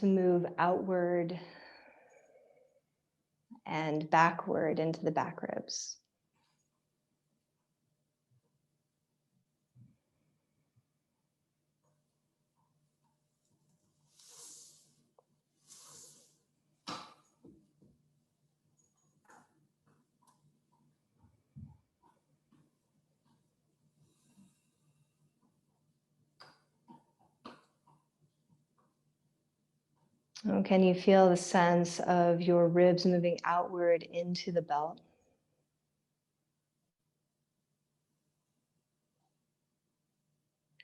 to move outward and backward into the back ribs. Oh, can you feel the sense of your ribs moving outward into the belt?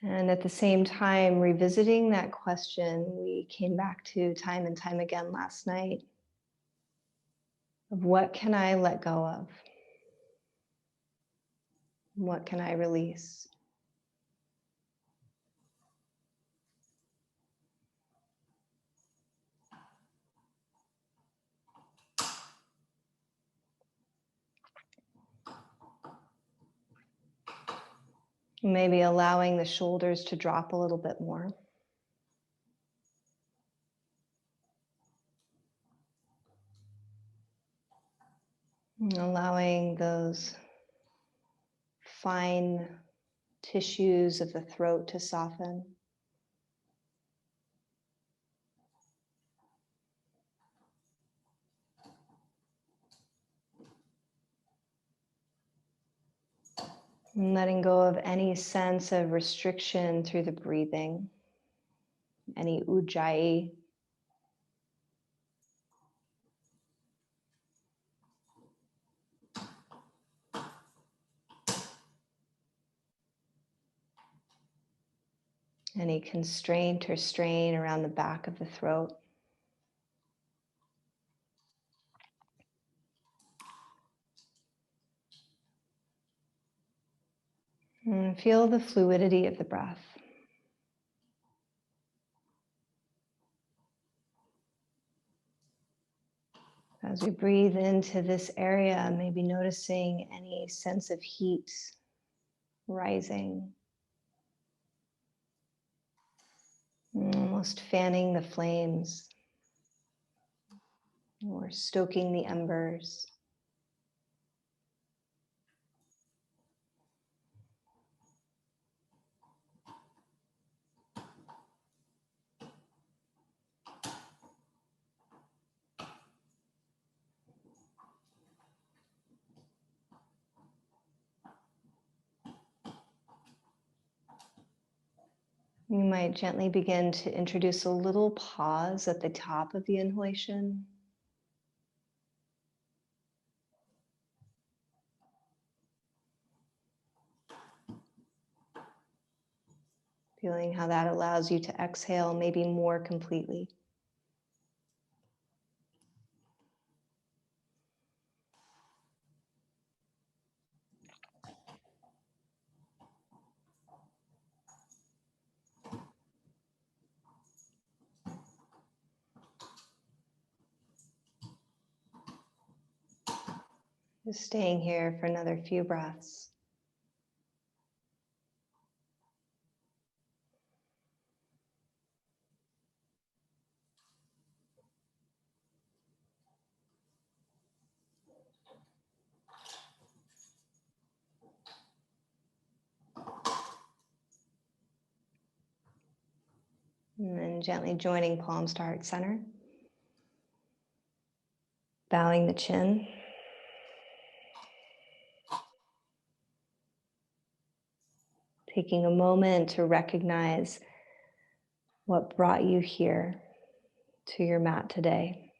And at the same time, revisiting that question we came back to time and time again last night of what can I let go of? What can I release? Maybe allowing the shoulders to drop a little bit more. Allowing those fine tissues of the throat to soften. And letting go of any sense of restriction through the breathing, any ujjayi. Any constraint or strain around the back of the throat. And feel the fluidity of the breath. As we breathe into this area, maybe noticing any sense of heat rising. Almost fanning the flames or stoking the embers. You might gently begin to introduce a little pause at the top of the inhalation. Feeling how that allows you to exhale maybe more completely. Just staying here for another few breaths. And then gently joining palms to heart center. Bowing the chin. Taking a moment to recognize what brought you here to your mat today.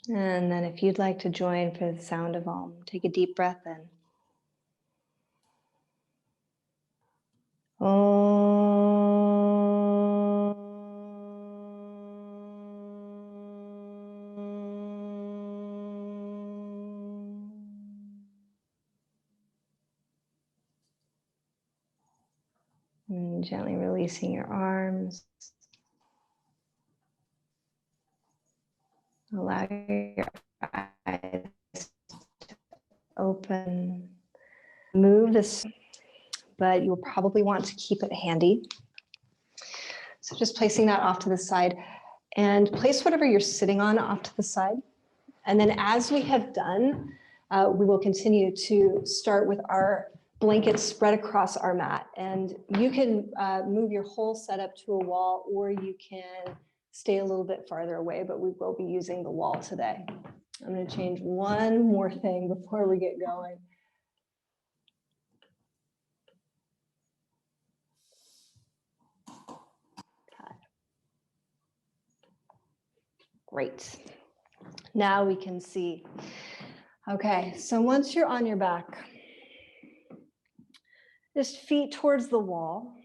And then if you'd like to join for the sound of Om, take a deep breath in. And gently releasing your arms. Allow your eyes to open. open. Move this, but you'll probably want to keep it handy. So just placing that off to the side, and place whatever you're sitting on off to the side. And then as we have done, we will continue to start with our blanket spread across our mat. And you can move your whole setup to a wall, or you can stay a little bit farther away, but we will be using the wall today. I'm going to change one more thing before we get going. Great. Now we can see. Okay, so once you're on your back, just feet towards the wall.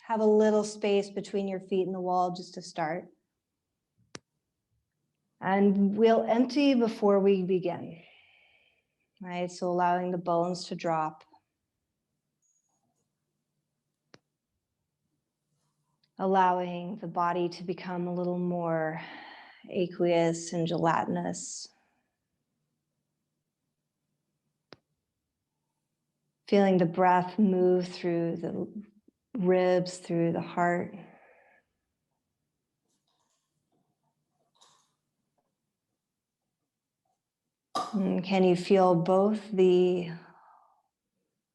Have a little space between your feet and the wall just to start. And we'll empty before we begin. Right, so allowing the bones to drop. Allowing the body to become a little more aqueous and gelatinous. Feeling the breath move through the ribs, through the heart. And can you feel both the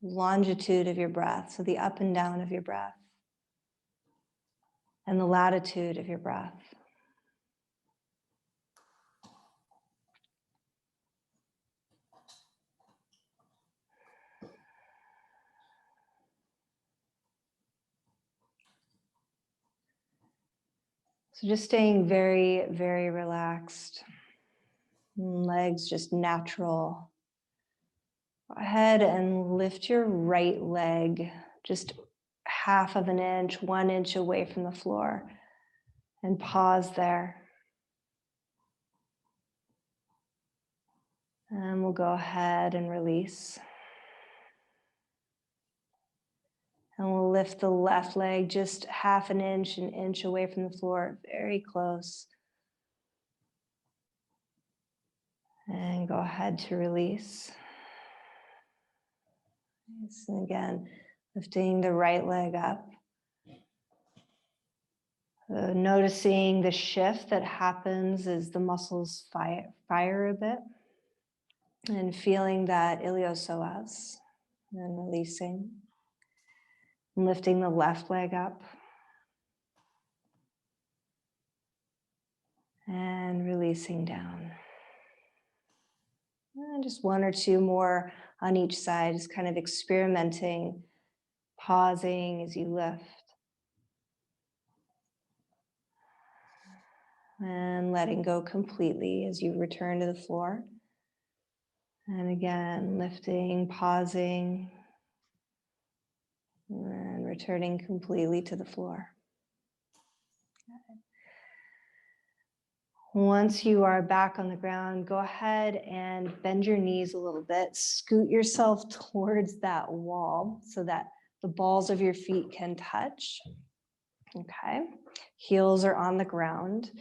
longitude of your breath, so the up and down of your breath, and the latitude of your breath? So just staying very, very relaxed. Legs just natural. Go ahead and lift your right leg just half of an inch, 1 inch away from the floor, and pause there. And we'll go ahead and release. And we'll lift the left leg just half an inch away from the floor, very close. And go ahead to release. And again, lifting the right leg up. Noticing the shift that happens as the muscles fire a bit. And feeling that iliopsoas. And releasing. And lifting the left leg up. And releasing down. And just one or two more on each side, just kind of experimenting, pausing as you lift. And letting go completely as you return to the floor. And again, lifting, pausing, and returning completely to the floor. Once you are back on the ground, go ahead and bend your knees a little bit. Scoot yourself towards that wall so that the balls of your feet can touch. Okay, heels are on the ground.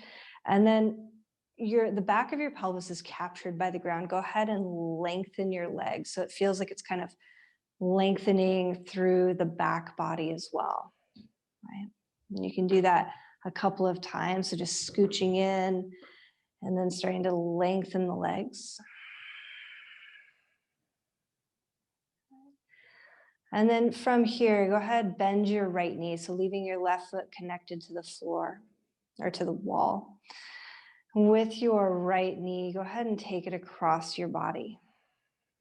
And then the back of your pelvis is captured by the ground. Go ahead and lengthen your legs so it feels like it's kind of lengthening through the back body as well. Right? And you can do that a couple of times. So just scooching in and then starting to lengthen the legs. And then from here, go ahead, bend your right knee. So leaving your left foot connected to the floor or to the wall. With your right knee, go ahead and take it across your body.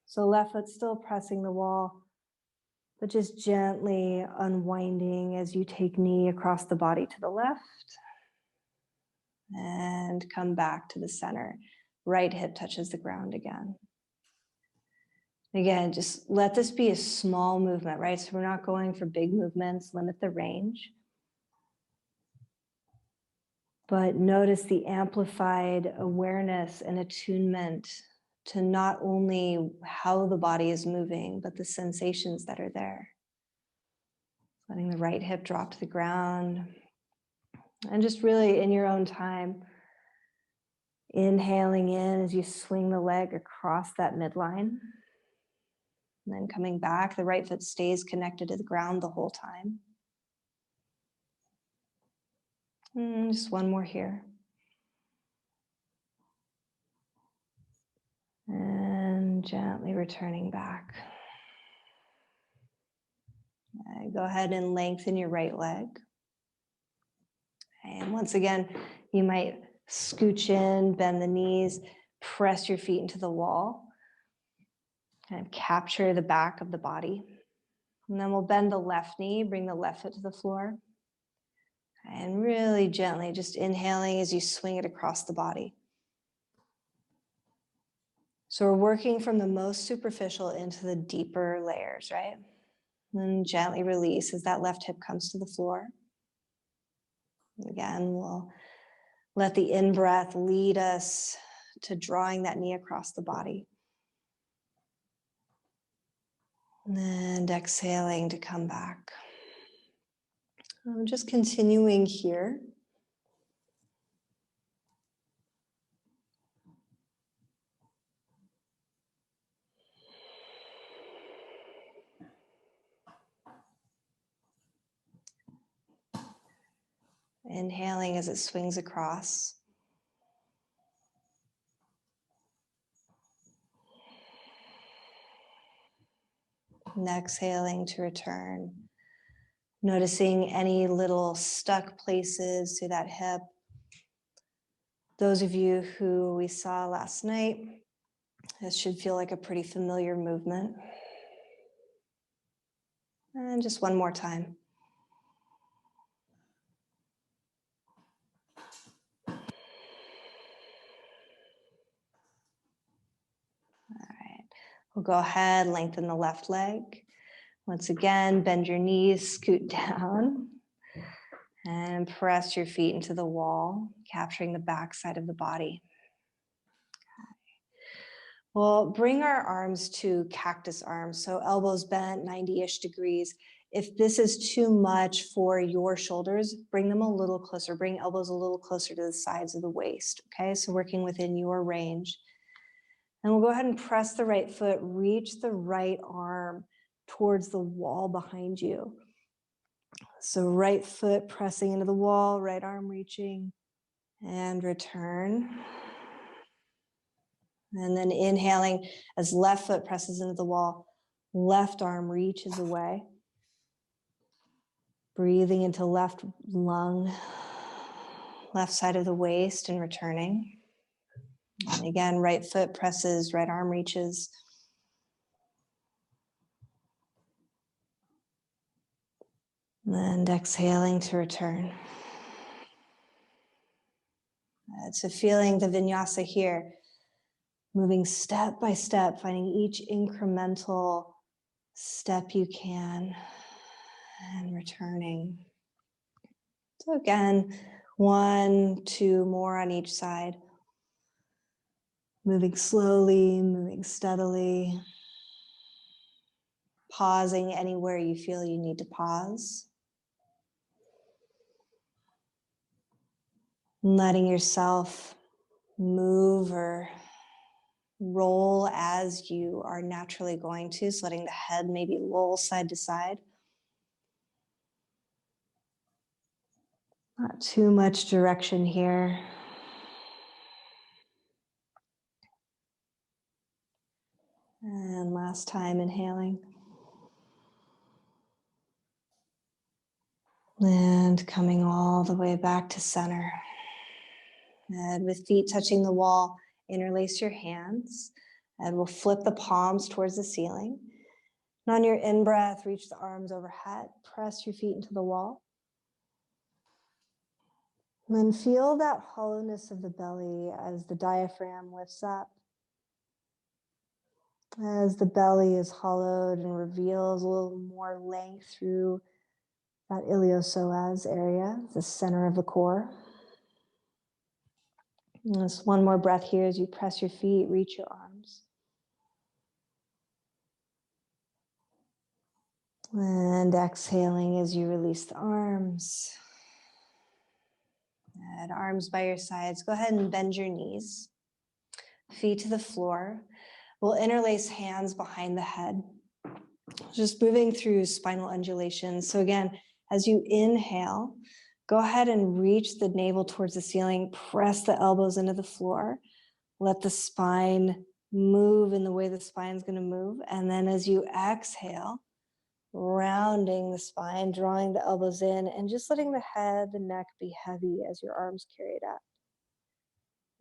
So left foot still pressing the wall, but just gently unwinding as you take knee across the body to the left. And come back to the center. Right hip touches the ground again. Again, just let this be a small movement, right? So we're not going for big movements, limit the range. But notice the amplified awareness and attunement to not only how the body is moving, but the sensations that are there. Letting the right hip drop to the ground. And just really in your own time, Inhaling in as you swing the leg across that midline. And then coming back, the right foot stays connected to the ground the whole time. And just one more here. And gently returning back. Go ahead and lengthen your right leg. And once again, you might scooch in, bend the knees, press your feet into the wall, and capture the back of the body. And then we'll bend the left knee, bring the left foot to the floor. And really gently, just inhaling as you swing it across the body. So we're working from the most superficial into the deeper layers, right? And gently release as that left hip comes to the floor. Again, we'll let the in-breath lead us to drawing that knee across the body. And exhaling to come back. I'm just continuing here. Inhaling as it swings across. And exhaling to return. Noticing any little stuck places to that hip. Those of you who we saw last night, this should feel like a pretty familiar movement. And just one more time. We'll go ahead, lengthen the left leg. Once again, bend your knees, scoot down, and press your feet into the wall, capturing the back side of the body. We'll bring our arms to cactus arms, so elbows bent 90-ish degrees. If this is too much for your shoulders, bring them a little closer, bring elbows a little closer to the sides of the waist, okay? So working within your range. And we'll go ahead and press the right foot, reach the right arm towards the wall behind you. So right foot pressing into the wall, right arm reaching, and return. And then inhaling as left foot presses into the wall, left arm reaches away. Breathing into left lung, left side of the waist, and returning. And again, right foot presses, right arm reaches. And exhaling to return. So feeling the vinyasa here, moving step by step, finding each incremental step you can, and returning. So again, 1, 2 more on each side. Moving slowly, moving steadily. Pausing anywhere you feel you need to pause. Letting yourself move or roll as you are naturally going to, so letting the head maybe roll side to side. Not too much direction here. And last time, inhaling. And coming all the way back to center. And with feet touching the wall, interlace your hands. And we'll flip the palms towards the ceiling. And on your in-breath, reach the arms overhead. Press your feet into the wall. And then feel that hollowness of the belly as the diaphragm lifts up. As the belly is hollowed and reveals a little more length through that iliopsoas area, the center of the core. And just one more breath here as you press your feet, reach your arms. And exhaling as you release the arms. Good. Arms by your sides. Go ahead and bend your knees. Feet to the floor. We'll interlace hands behind the head. Just moving through spinal undulations. So again, as you inhale, go ahead and reach the navel towards the ceiling. Press the elbows into the floor. Let the spine move in the way the spine's going to move. And then as you exhale, rounding the spine, drawing the elbows in, and just letting the head, the neck be heavy as your arms carry it up.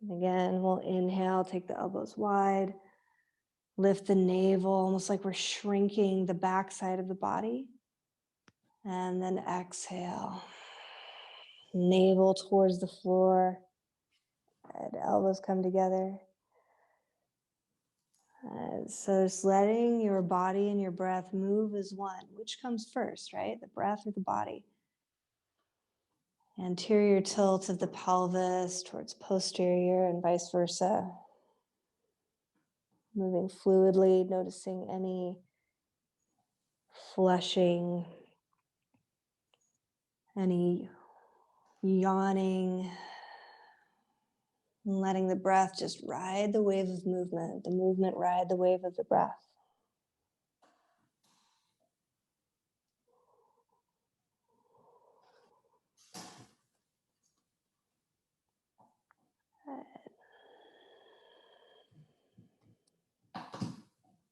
And again, we'll inhale, take the elbows wide, lift the navel, almost like we're shrinking the backside of the body. And then exhale, navel towards the floor, and elbows come together. So just letting your body and your breath move as one. Which comes first, right? The breath or the body? Anterior tilt of the pelvis towards posterior and vice versa. Moving fluidly, noticing any flushing, any yawning, and letting the breath just ride the wave of movement, the movement ride the wave of the breath.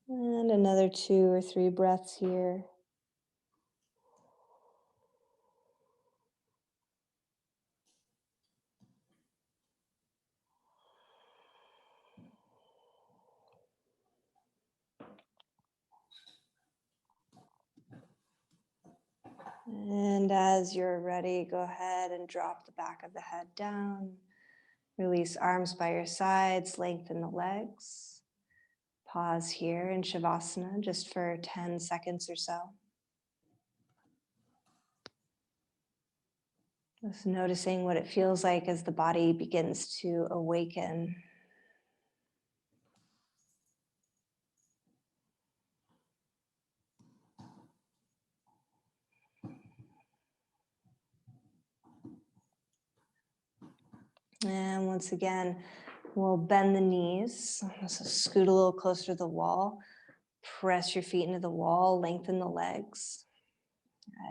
And another 2 or 3 breaths here. And as you're ready, go ahead and drop the back of the head down. Release arms by your sides, lengthen the legs. Pause here in Shavasana just for 10 seconds or so. Just noticing what it feels like as the body begins to awaken. And once again, we'll bend the knees. So scoot a little closer to the wall. Press your feet into the wall, lengthen the legs.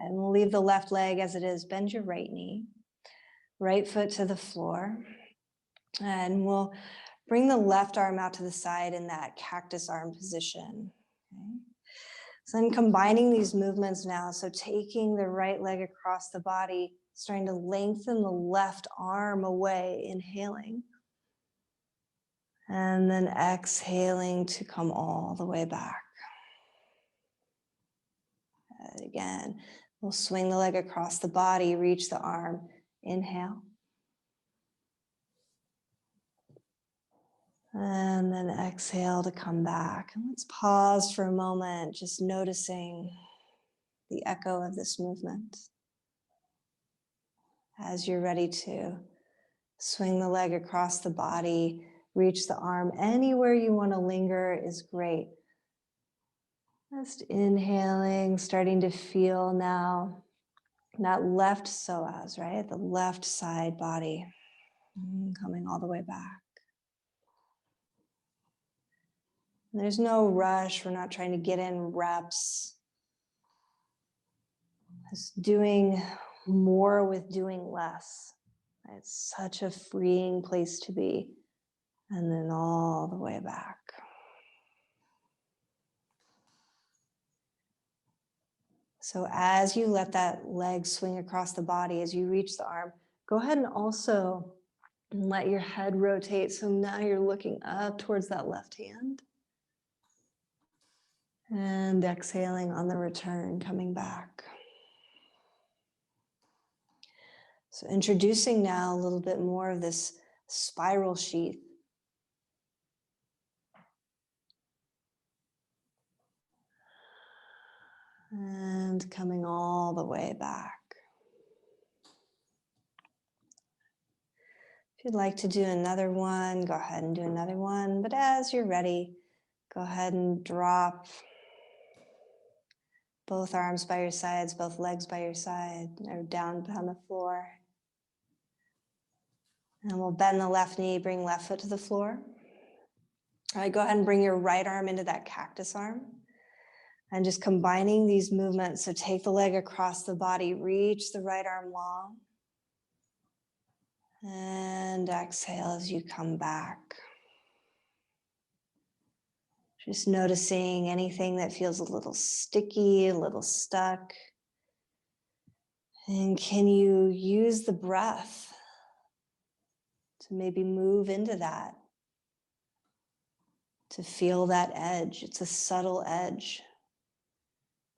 And we'll leave the left leg as it is. Bend your right knee. Right foot to the floor. And we'll bring the left arm out to the side in that cactus arm position. Okay. So then combining these movements now, so taking the right leg across the body, starting to lengthen the left arm away, inhaling. And then exhaling to come all the way back. And again, we'll swing the leg across the body, reach the arm, inhale. And then exhale to come back. And let's pause for a moment, just noticing the echo of this movement. As you're ready to swing the leg across the body, reach the arm, anywhere you want to linger is great. Just inhaling, starting to feel now that left psoas, right? The left side body, coming all the way back. There's no rush. We're not trying to get in reps. Just doing more with doing less. It's such a freeing place to be. And then all the way back. So as you let that leg swing across the body, as you reach the arm, go ahead and also let your head rotate. So now you're looking up towards that left hand. And exhaling on the return, coming back. So introducing now a little bit more of this spiral sheath. And coming all the way back. If you'd like to do another one, go ahead and do another one. But as you're ready, go ahead and drop both arms by your sides, both legs by your side, or down on the floor. And we'll bend the left knee, bring left foot to the floor. All right, go ahead and bring your right arm into that cactus arm. And just combining these movements. So take the leg across the body, reach the right arm long. And exhale as you come back. Just noticing anything that feels a little sticky, a little stuck. And can you use the breath to maybe move into that? To feel that edge. It's a subtle edge.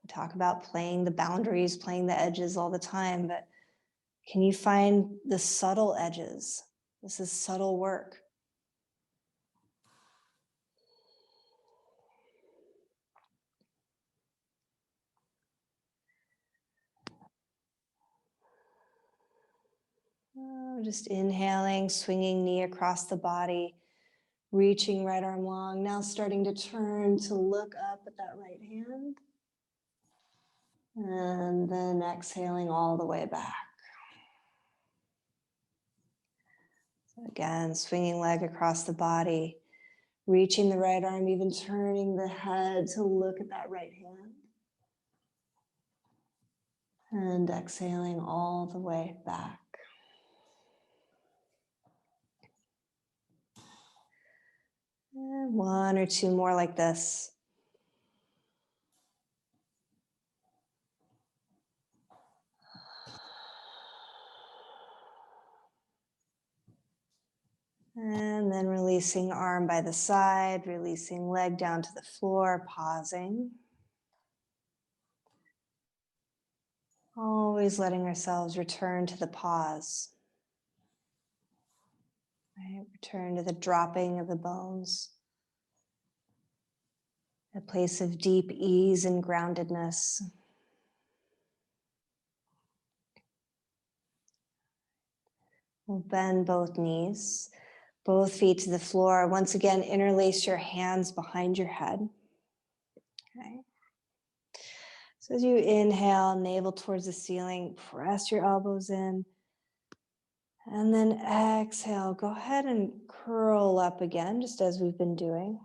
We talk about playing the boundaries, playing the edges all the time, but can you find the subtle edges? This is subtle work. Just inhaling, swinging knee across the body, reaching right arm long. Now starting to turn to look up at that right hand. And then exhaling all the way back. So again, swinging leg across the body, reaching the right arm, even turning the head to look at that right hand. And exhaling all the way back. And one or two more like this. And then releasing arm by the side, releasing leg down to the floor, pausing. Always letting ourselves return to the pause. Right? Return to the dropping of the bones. A place of deep ease and groundedness. We'll bend both knees, both feet to the floor. Once again, interlace your hands behind your head. Okay. So as you inhale, navel towards the ceiling, press your elbows in. And then exhale, go ahead and curl up again, just as we've been doing.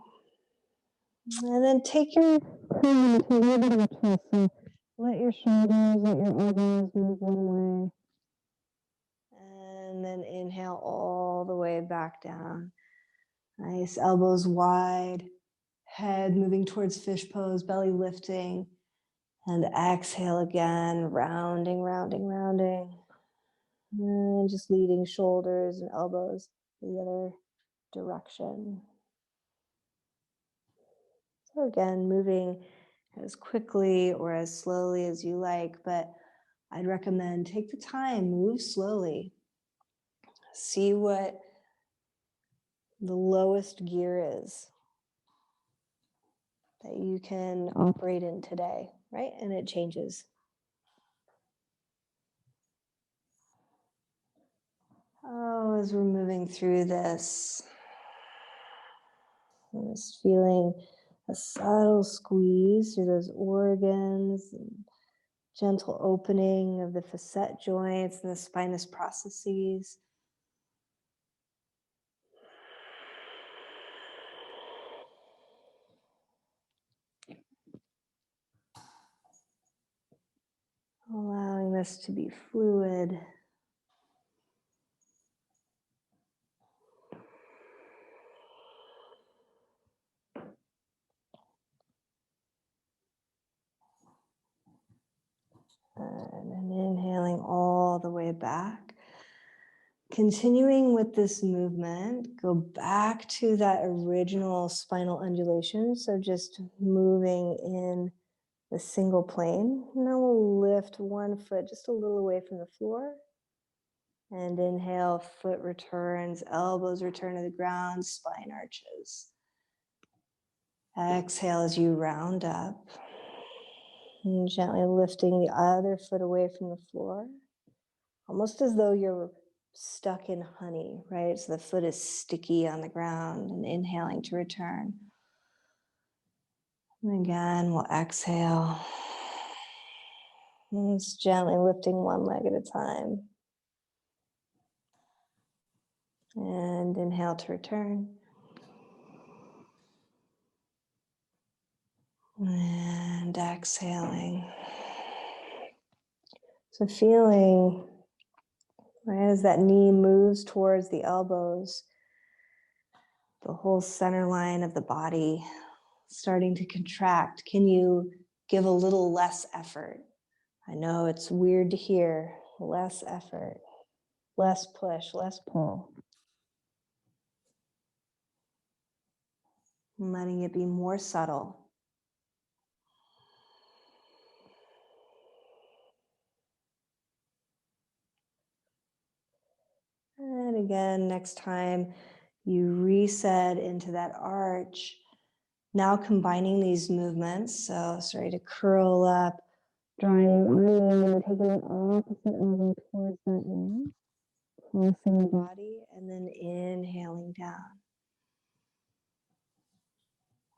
And then take your crown to a little bit of a twist. So let your shoulders, let your elbows move one way. And then inhale all the way back down. Nice, elbows wide, head moving towards fish pose, belly lifting. And exhale again, rounding, rounding, rounding. And just leading shoulders and elbows the other direction. So again, moving as quickly or as slowly as you like, but I'd recommend take the time, move slowly. See what the lowest gear is that you can operate in today, right? And it changes. Oh, as we're moving through this, I'm just feeling a subtle squeeze through those organs, and gentle opening of the facet joints and the spinous processes. Allowing this to be fluid. And then inhaling all the way back. Continuing with this movement, go back to that original spinal undulation. So just moving in the single plane. Now we'll lift one foot just a little away from the floor. And inhale, foot returns, elbows return to the ground, spine arches. Exhale as you round up. And gently lifting the other foot away from the floor. Almost as though you're stuck in honey, right? So the foot is sticky on the ground, and inhaling to return. And again, we'll exhale. And just gently lifting one leg at a time. And inhale to return. And exhaling. So feeling, right, as that knee moves towards the elbows, the whole center line of the body starting to contract. Can you give a little less effort? I know it's weird to hear. Less effort, less push, less pull. Letting it be more subtle. And again, next time you reset into that arch, now combining these movements. So sorry to curl up, drawing and taking it opposite elbow towards that wall, crossing the body, and then inhaling down.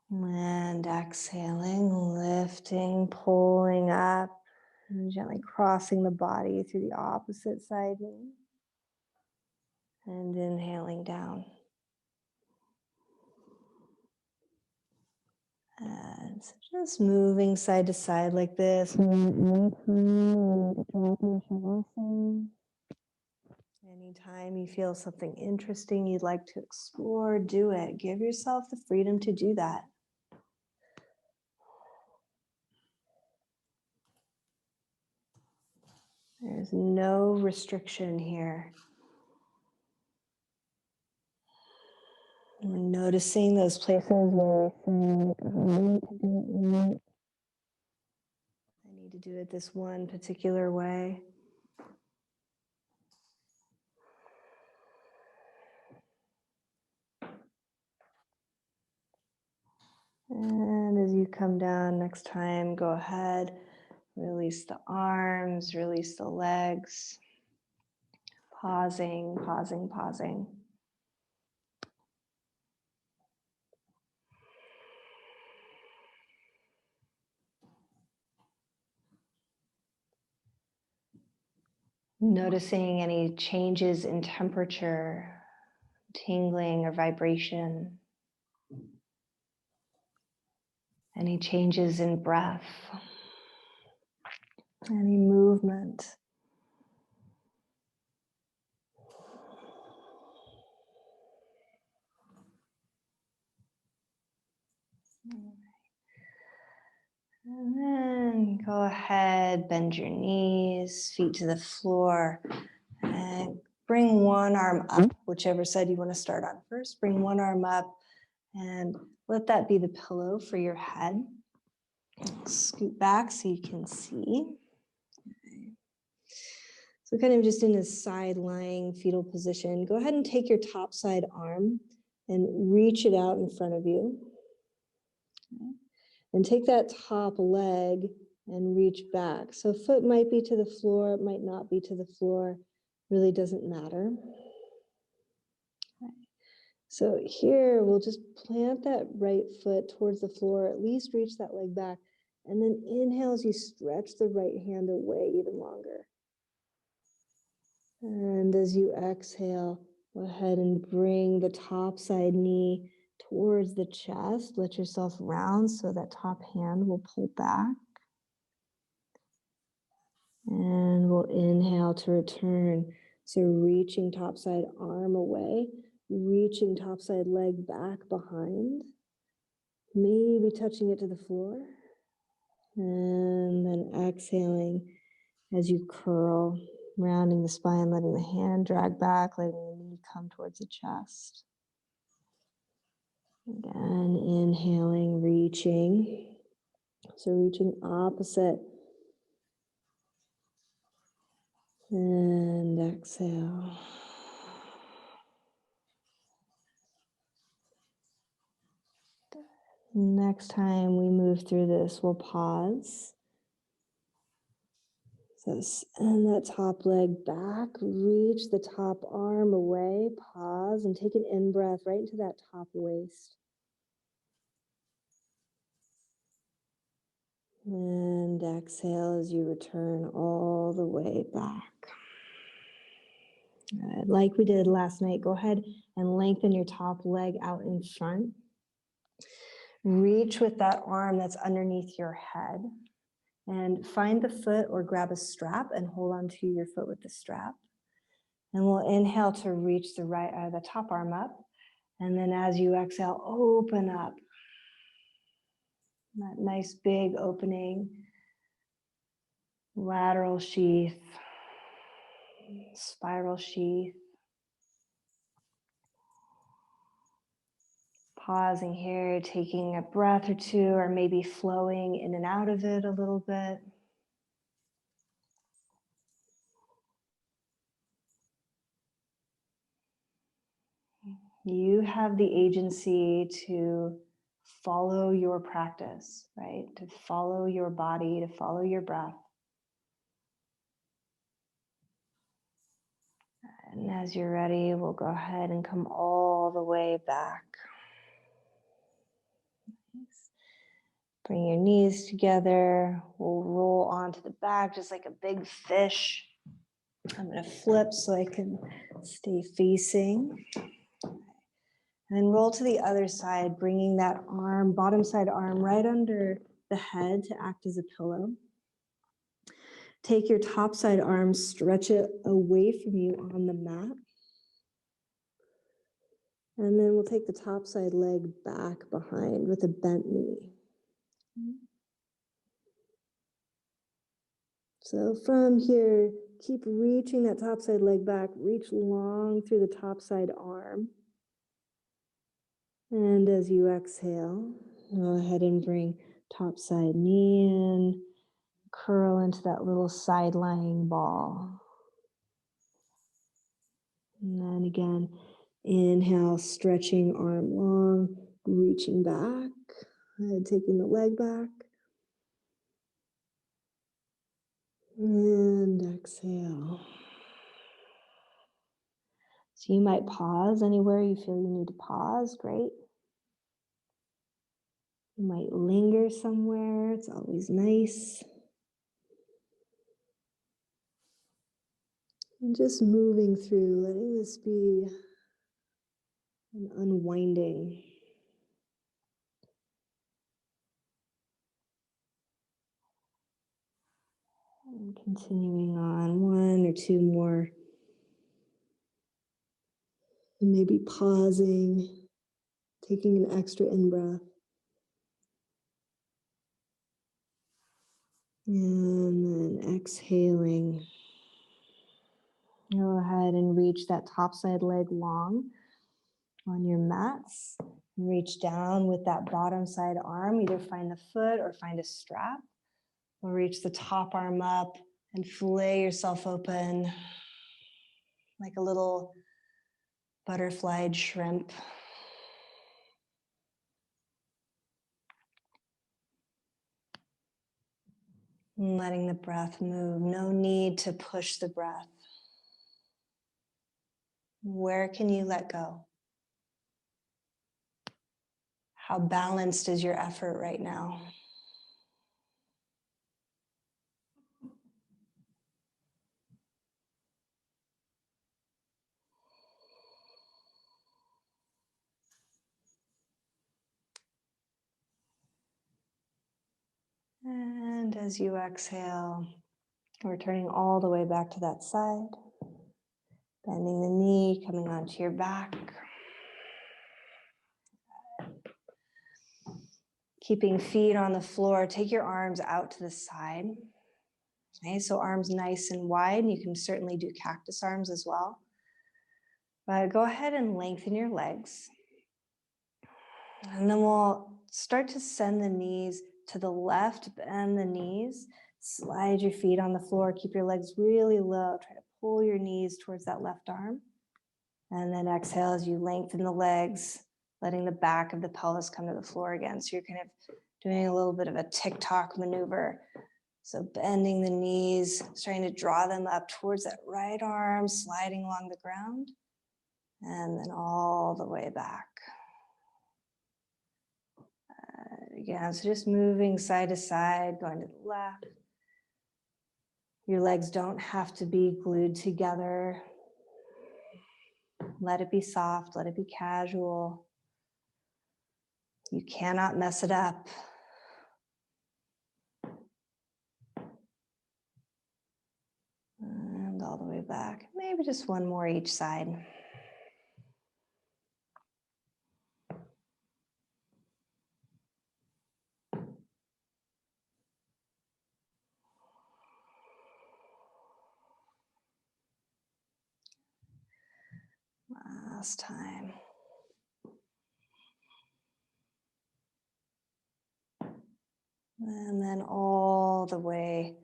And exhaling, lifting, pulling up, and gently crossing the body through the opposite side knee. And inhaling down. And so just moving side to side like this. Anytime you feel something interesting you'd like to explore, do it. Give yourself the freedom to do that. There's no restriction here. We're noticing those places where we think, I need to do it right. I need to do it this one particular way. And as you come down next time, go ahead, release the arms, release the legs. Pausing, pausing, pausing. Noticing any changes in temperature, tingling or vibration. Any changes in breath. Any movement. And then go ahead, bend your knees, feet to the floor, and bring one arm up, whichever side you want to start on first. Bring one arm up and let that be the pillow for your head. Scoot back so you can see. Okay. So kind of just in a side lying fetal position, go ahead and take your top side arm and reach it out in front of you. Okay. And take that top leg and reach back. So foot might be to the floor, it might not be to the floor, really doesn't matter. Okay. So here we'll just plant that right foot towards the floor, at least reach that leg back, and then inhale as you stretch the right hand away even longer. And as you exhale, go ahead and bring the top side knee towards the chest. Let yourself round so that top hand will pull back. And we'll inhale to return. So reaching top side arm away, reaching top side leg back behind, maybe touching it to the floor. And then exhaling as you curl, rounding the spine, letting the hand drag back, letting the knee come towards the chest. Again, inhaling, reaching. So reaching opposite. And exhale. Next time we move through this, we'll pause. So send that top leg back, reach the top arm away, pause, and take an in-breath right into that top waist. And exhale as you return all the way back. Like we did last night, go ahead and lengthen your top leg out in front. Reach with that arm that's underneath your head and find the foot or grab a strap and hold onto your foot with the strap. And we'll inhale to reach the top arm up. And then as you exhale, open up. That nice big opening, lateral sheath, spiral sheath. Pausing here, taking a breath or two, or maybe flowing in and out of it a little bit. You have the agency to follow your practice, right? To follow your body, to follow your breath. And as you're ready, we'll go ahead and come all the way back. Bring your knees together. We'll roll onto the back just like a big fish. I'm going to flip so I can stay facing. And then roll to the other side, bringing that arm, bottom side arm, right under the head to act as a pillow. Take your top side arm, stretch it away from you on the mat. And then we'll take the top side leg back behind with a bent knee. So from here, keep reaching that top side leg back, reach long through the top side arm. And as you exhale, go ahead and bring top side knee in, curl into that little side lying ball. And then again, inhale, stretching arm long, reaching back, and taking the leg back. And exhale. So you might pause anywhere you feel you need to pause, great. You might linger somewhere, it's always nice. And just moving through, letting this be an unwinding. And continuing on, one or two more. And maybe pausing, taking an extra in-breath. And then exhaling. Go ahead and reach that top side leg long on your mats. Reach down with that bottom side arm. Either find the foot or find a strap. Or reach the top arm up and fillet yourself open like a little butterflied shrimp. And letting the breath move. No need to push the breath. Where can you let go? How balanced is your effort right now? And as you exhale, returning all the way back to that side, bending the knee, coming onto your back. Keeping feet on the floor, take your arms out to the side. Okay, so arms nice and wide. You can certainly do cactus arms as well. But go ahead and lengthen your legs. And then we'll start to send the knees to the left, bend the knees, slide your feet on the floor, keep your legs really low, try to pull your knees towards that left arm. And then exhale as you lengthen the legs, letting the back of the pelvis come to the floor again. So you're kind of doing a little bit of a tick-tock maneuver. So bending the knees, starting to draw them up towards that right arm, sliding along the ground, and then all the way back. Again, so just moving side to side, going to the left. Your legs don't have to be glued together. Let it be soft, let it be casual. You cannot mess it up. And all the way back. Maybe just one more each side. Last time. And then all the way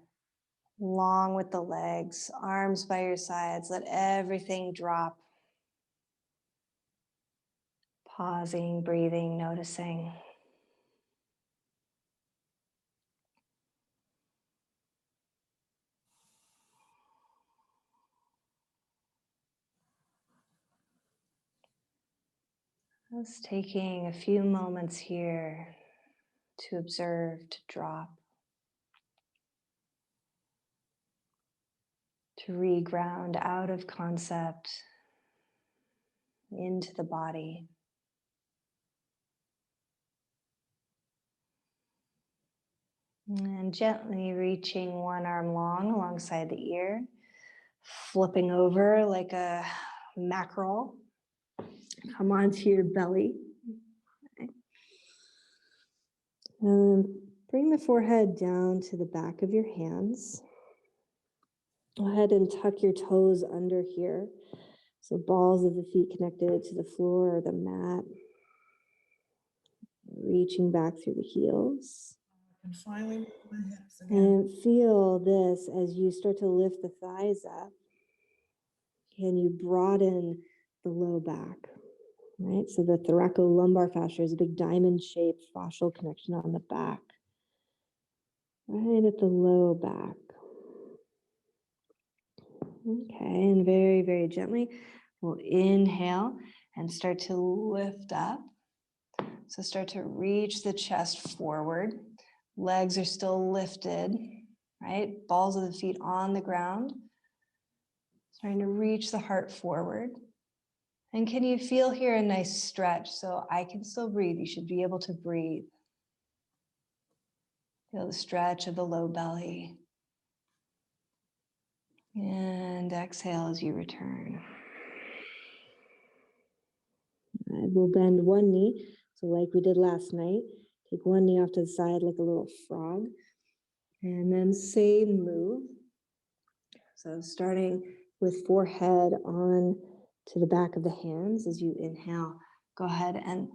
along with the legs, arms by your sides. Let everything drop. Pausing, breathing, noticing. Just taking a few moments here to observe, to drop, to reground out of concept into the body. And gently reaching one arm long alongside the ear, flipping over like a mackerel. Come onto your belly. And bring the forehead down to the back of your hands. Go ahead and tuck your toes under here. So balls of the feet connected to the floor or the mat. Reaching back through the heels. And finally move my hips again. And feel this as you start to lift the thighs up. Can you broaden the low back? Right? So the thoracolumbar fascia is a big diamond-shaped fascial connection on the back. Right at the low back. Okay, and very, very gently, we'll inhale and start to lift up. So start to reach the chest forward. Legs are still lifted, right? Balls of the feet on the ground. Starting to reach the heart forward. And can you feel here a nice stretch? So I can still breathe. You should be able to breathe. Feel the stretch of the low belly. And exhale as you return. We'll bend one knee. So like we did last night, take one knee off to the side like a little frog. And then same move. So starting with forehead on to the back of the hands as you inhale. Go ahead and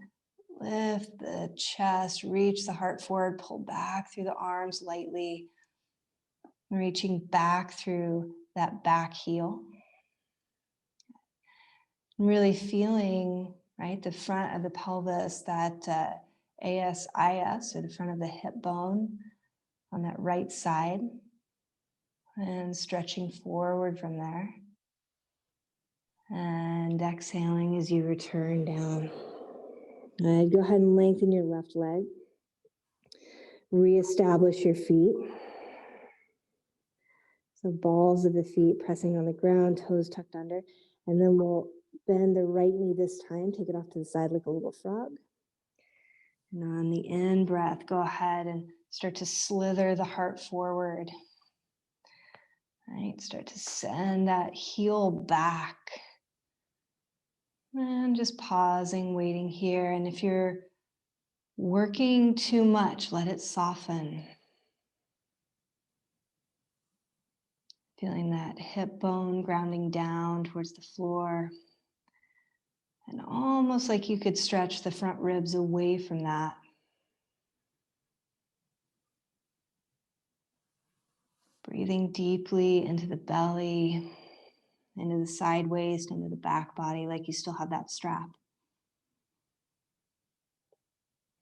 lift the chest, reach the heart forward, pull back through the arms lightly, reaching back through that back heel. Really feeling, right, the front of the pelvis, that ASIS, or the front of the hip bone on that right side, and stretching forward from there. And exhaling as you return down. Good. Go ahead and lengthen your left leg. Reestablish your feet. So balls of the feet pressing on the ground, toes tucked under. And then we'll bend the right knee this time. Take it off to the side like a little frog. And on the in breath, go ahead and start to slither the heart forward. Right, start to send that heel back. And just pausing, waiting here. And if you're working too much, let it soften. Feeling that hip bone grounding down towards the floor. And almost like you could stretch the front ribs away from that. Breathing deeply into the belly, into the side waist, into the back body, like you still have that strap.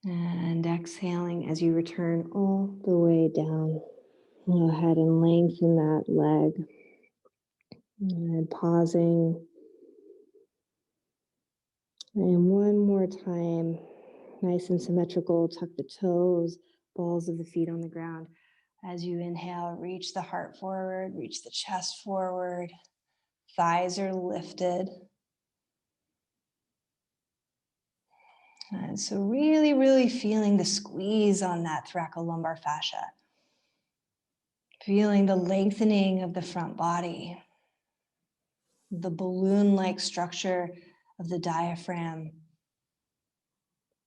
And exhaling as you return all the way down. Go ahead and lengthen that leg. And pausing. And one more time, nice and symmetrical, tuck the toes, balls of the feet on the ground. As you inhale, reach the heart forward, reach the chest forward. Thighs are lifted. And so really, really feeling the squeeze on that thoracolumbar fascia. Feeling the lengthening of the front body. The balloon-like structure of the diaphragm,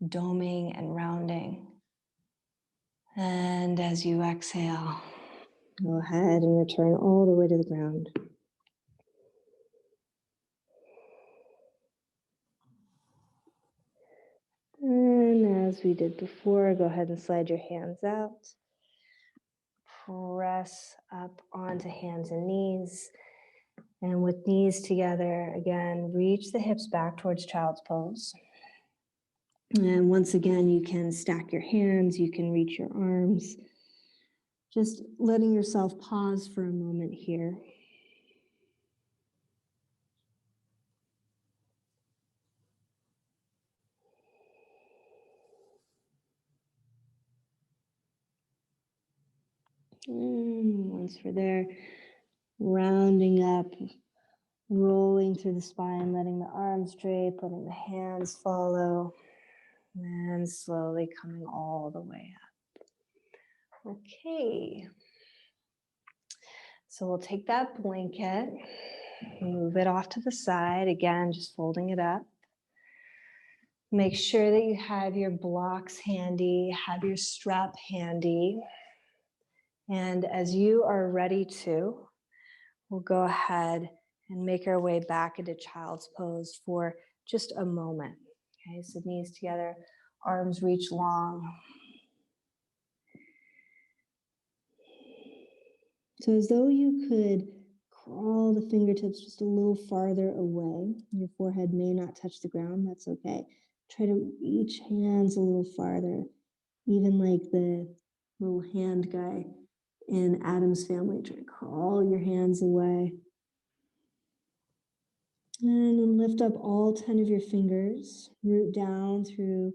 doming and rounding. And as you exhale, go ahead and return all the way to the ground. And as we did before, go ahead and slide your hands out. Press up onto hands and knees. And with knees together, again, reach the hips back towards child's pose. And once again, you can stack your hands, you can reach your arms. Just letting yourself pause for a moment here. And once we're there, rounding up, rolling through the spine, letting the arms drape, letting the hands follow, and slowly coming all the way up. Okay. So we'll take that blanket, move it off to the side, again, just folding it up. Make sure that you have your blocks handy, have your strap handy. And as you are ready to, we'll go ahead and make our way back into child's pose for just a moment. Okay, so knees together, arms reach long. So as though you could crawl the fingertips just a little farther away. Your forehead may not touch the ground, that's okay. Try to reach hands a little farther, even like the little hand guy in Adam's Family. Try to crawl your hands away. And then lift up all 10 of your fingers, root down through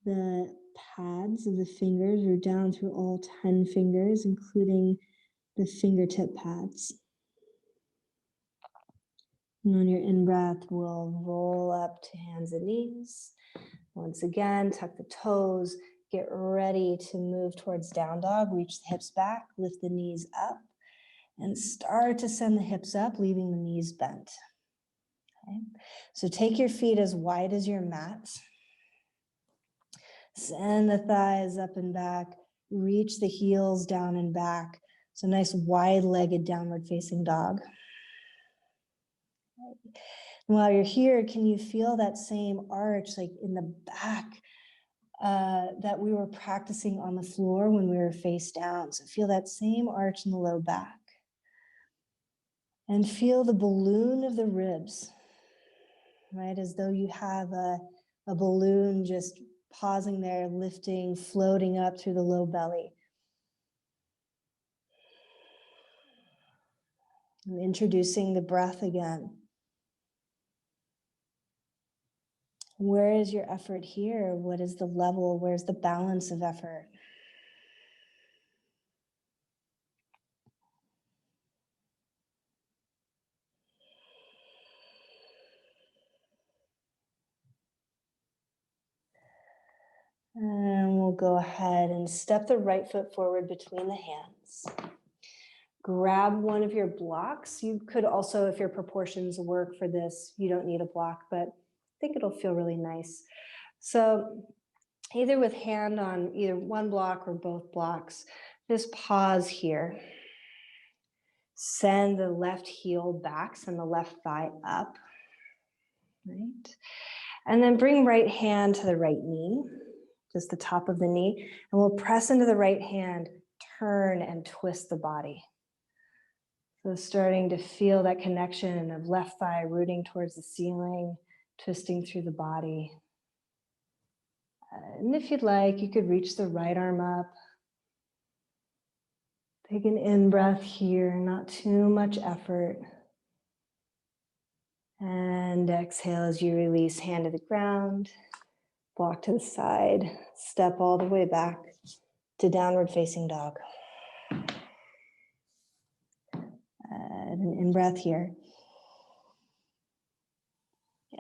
the pads of the fingers, root down through all 10 fingers, including the fingertip pads. And on your in-breath, we'll roll up to hands and knees. Once again, tuck the toes, get ready to move towards down dog, reach the hips back, lift the knees up, and start to send the hips up, leaving the knees bent. Okay. So take your feet as wide as your mat. Send the thighs up and back. Reach the heels down and back. So nice wide-legged downward facing dog. And while you're here, can you feel that same arch like in the back that we were practicing on the floor when we were face down? So feel that same arch in the low back. And feel the balloon of the ribs. Right, as though you have a balloon just pausing there, lifting, floating up through the low belly. And introducing the breath again. Where is your effort here? What is the level? Where's the balance of effort? And we'll go ahead and step the right foot forward between the hands. Grab one of your blocks. You could also, if your proportions work for this, you don't need a block, but I think it'll feel really nice. So either with hand on either one block or both blocks, just pause here. Send the left heel back, send the left thigh up, right? And then bring right hand to the right knee, just the top of the knee, and we'll press into the right hand, turn and twist the body. So starting to feel that connection of left thigh rooting towards the ceiling, twisting through the body. And if you'd like, you could reach the right arm up. Take an in-breath here, not too much effort. And exhale as you release, hand to the ground, block to the side, step all the way back to downward facing dog. And an in-breath here.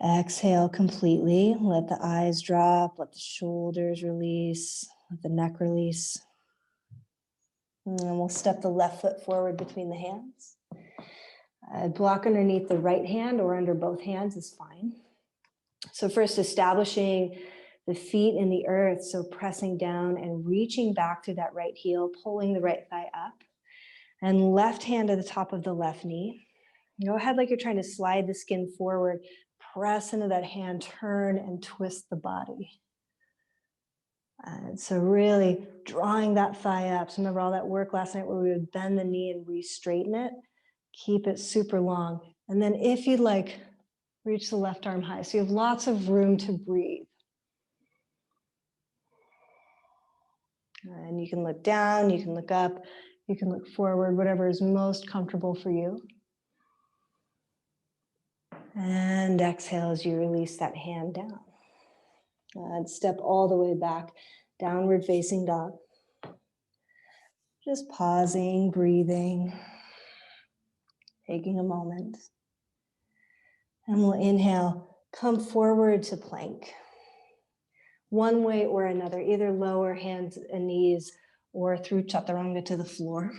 Exhale completely. Let the eyes drop, let the shoulders release, let the neck release. And then we'll step the left foot forward between the hands. Block underneath the right hand or under both hands is fine. So first establishing the feet in the earth, so pressing down and reaching back through that right heel, pulling the right thigh up, and left hand to the top of the left knee. Go ahead like you're trying to slide the skin forward, press into that hand, turn and twist the body. And so really drawing that thigh up. So remember all that work last night where we would bend the knee and re-straighten it, keep it super long. And then if you'd like, reach the left arm high. So you have lots of room to breathe. And you can look down, you can look up, you can look forward, whatever is most comfortable for you. And exhale as you release that hand down. And step all the way back, downward facing dog. Just pausing, breathing, taking a moment. And we'll inhale, come forward to plank. One way or another, either lower hands and knees or through chaturanga to the floor.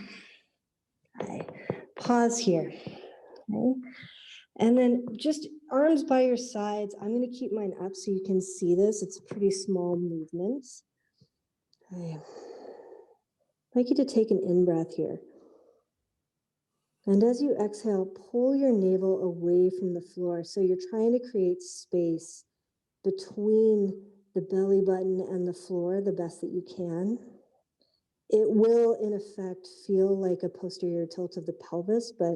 Okay. Pause here. Okay. And then just arms by your sides. I'm going to keep mine up so you can see this. It's a pretty small movement. Okay. I'd like you to take an in-breath here. And as you exhale, pull your navel away from the floor. So you're trying to create space between the belly button and the floor the best that you can. It will, in effect, feel like a posterior tilt of the pelvis, but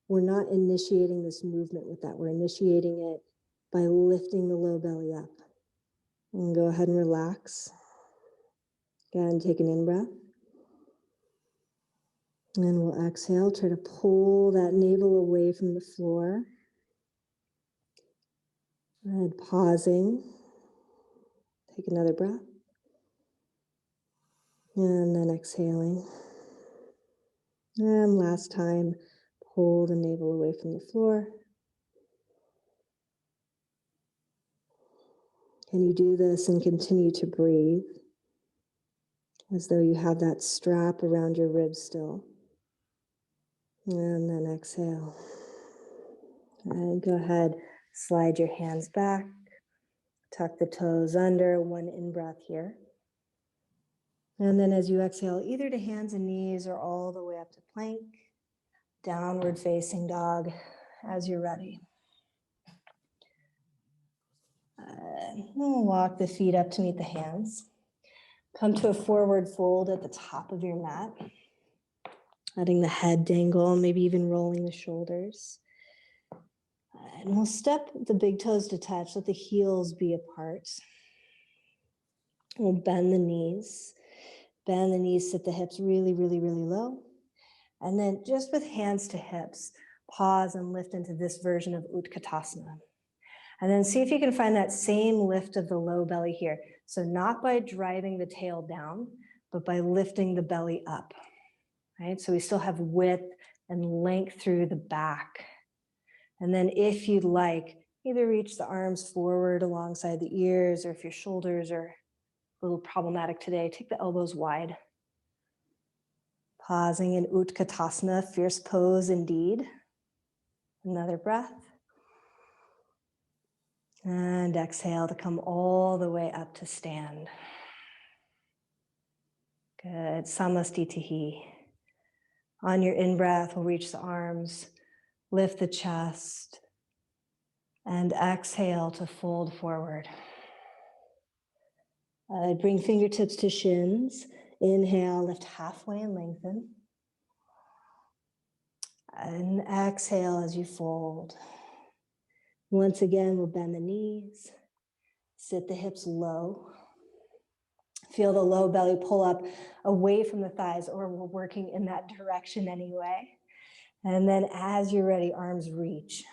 we're not initiating this movement with that. We're initiating it by lifting the low belly up. And go ahead and relax. Again, take an in-breath. And we'll exhale, try to pull that navel away from the floor. And pausing. Take another breath. And then exhaling. And last time, pull the navel away from the floor. Can you do this and continue to breathe as though you have that strap around your ribs still? And then exhale. And go ahead, slide your hands back, tuck the toes under, one in-breath here. And then as you exhale, either to hands and knees or all the way up to plank, downward facing dog as you're ready. We'll walk the feet up to meet the hands. Come to a forward fold at the top of your mat, letting the head dangle, maybe even rolling the shoulders. And we'll step the big toes to touch, let the heels be apart. We'll bend the knees, sit the hips really, really, really low. And then just with hands to hips, pause and lift into this version of Utkatasana. And then see if you can find that same lift of the low belly here. So not by driving the tail down, but by lifting the belly up, right? So we still have width and length through the back. And then if you'd like, either reach the arms forward alongside the ears, or if your shoulders are a little problematic today, take the elbows wide. Pausing in Utkatasana, fierce pose indeed. Another breath. And exhale to come all the way up to stand. Good, Samastitihi. On your in-breath, we'll reach the arms, lift the chest, and exhale to fold forward. Bring fingertips to shins. Inhale, lift halfway and lengthen. And exhale as you fold. Once again, we'll bend the knees, sit the hips low. Feel the low belly pull up away from the thighs, or we're working in that direction anyway. And then as you're ready, arms reach.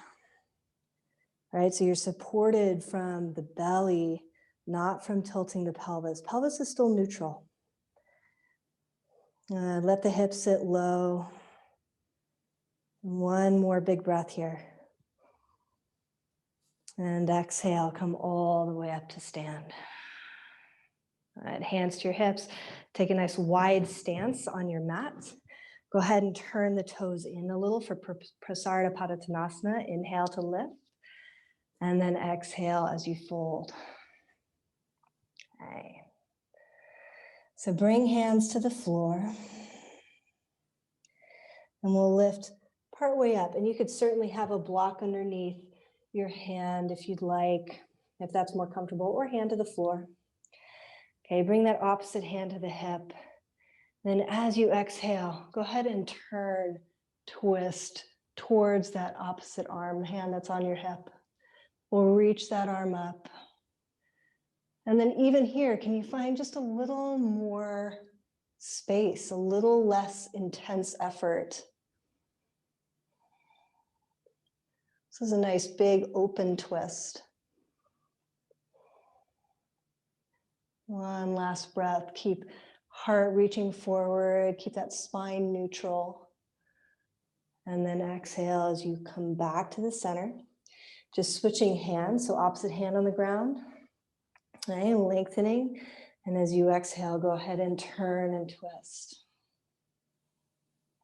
All right, so you're supported from the belly, not from tilting the pelvis. Pelvis is still neutral. Let the hips sit low. One more big breath here. And exhale, come all the way up to stand. All right, hands to your hips. Take a nice wide stance on your mat. Go ahead and turn the toes in a little for Prasarita Padottanasana. Inhale to lift. And then exhale as you fold. Okay. So bring hands to the floor. And we'll lift partway up. And you could certainly have a block underneath your hand if you'd like, if that's more comfortable, or hand to the floor. Okay, bring that opposite hand to the hip. Then as you exhale, go ahead and turn, twist towards that opposite arm, the hand that's on your hip. We'll reach that arm up. And then even here, can you find just a little more space, a little less intense effort? This is a nice big open twist. One last breath. Keep heart reaching forward. Keep that spine neutral. And then exhale as you come back to the center. Just switching hands. So opposite hand on the ground. Okay, lengthening. And as you exhale, go ahead and turn and twist.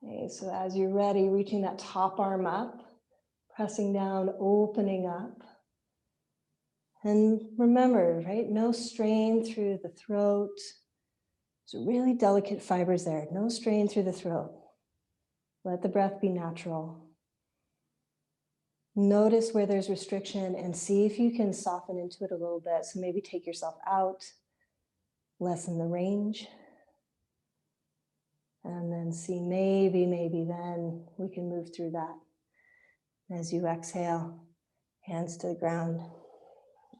Okay, so as you're ready, reaching that top arm up. Pressing down, opening up. And remember, right, no strain through the throat. There's really delicate fibers there. No strain through the throat. Let the breath be natural. Notice where there's restriction and see if you can soften into it a little bit. So maybe take yourself out, lessen the range. And then see, maybe then we can move through that. As you exhale, hands to the ground.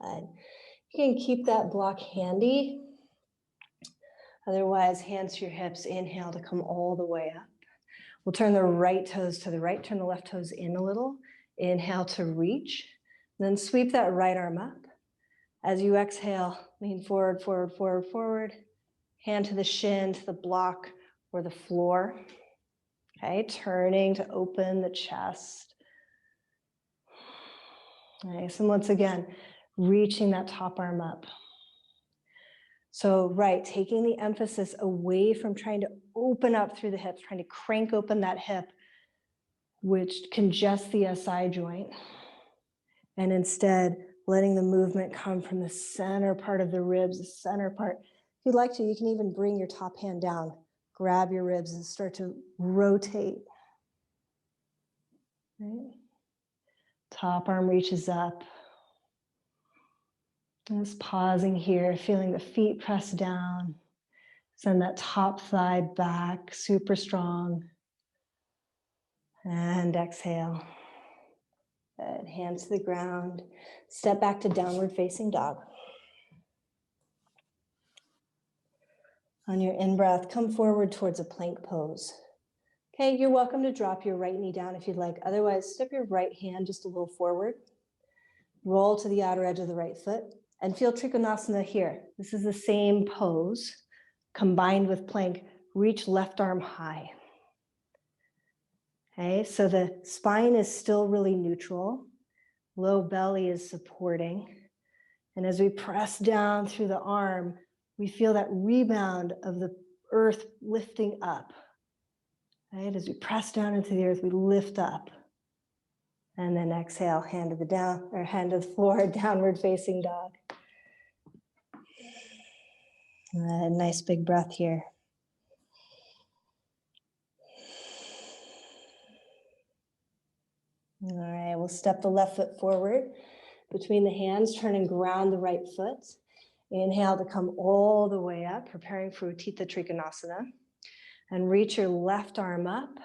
And you can keep that block handy. Otherwise, hands to your hips. Inhale to come all the way up. We'll turn the right toes to the right, turn the left toes in a little. Inhale to reach. Then sweep that right arm up. As you exhale, lean forward, forward, forward, forward. Hand to the shin, to the block or the floor. Okay, turning to open the chest. Nice, and once again, reaching that top arm up. So, right, taking the emphasis away from trying to open up through the hips, trying to crank open that hip, which congests the SI joint, and instead letting the movement come from the center part of the ribs, the center part. If you'd like to, you can even bring your top hand down, grab your ribs and start to rotate. Right? Top arm reaches up. Just pausing here, feeling the feet press down. Send that top thigh back, super strong. And exhale. Good. Hands to the ground. Step back to downward facing dog. On your in-breath, come forward towards a plank pose. Okay, you're welcome to drop your right knee down if you'd like. Otherwise, step your right hand just a little forward. Roll to the outer edge of the right foot and feel Trikonasana here. This is the same pose combined with plank. Reach left arm high. Okay, so the spine is still really neutral. Low belly is supporting. And as we press down through the arm, we feel that rebound of the earth lifting up. Right? As we press down into the earth, we lift up. And then exhale, hand to the floor, downward facing dog. A nice big breath here. All right, we'll step the left foot forward between the hands, turn and ground the right foot. Inhale to come all the way up, preparing for Utthita Trikonasana. And reach your left arm up,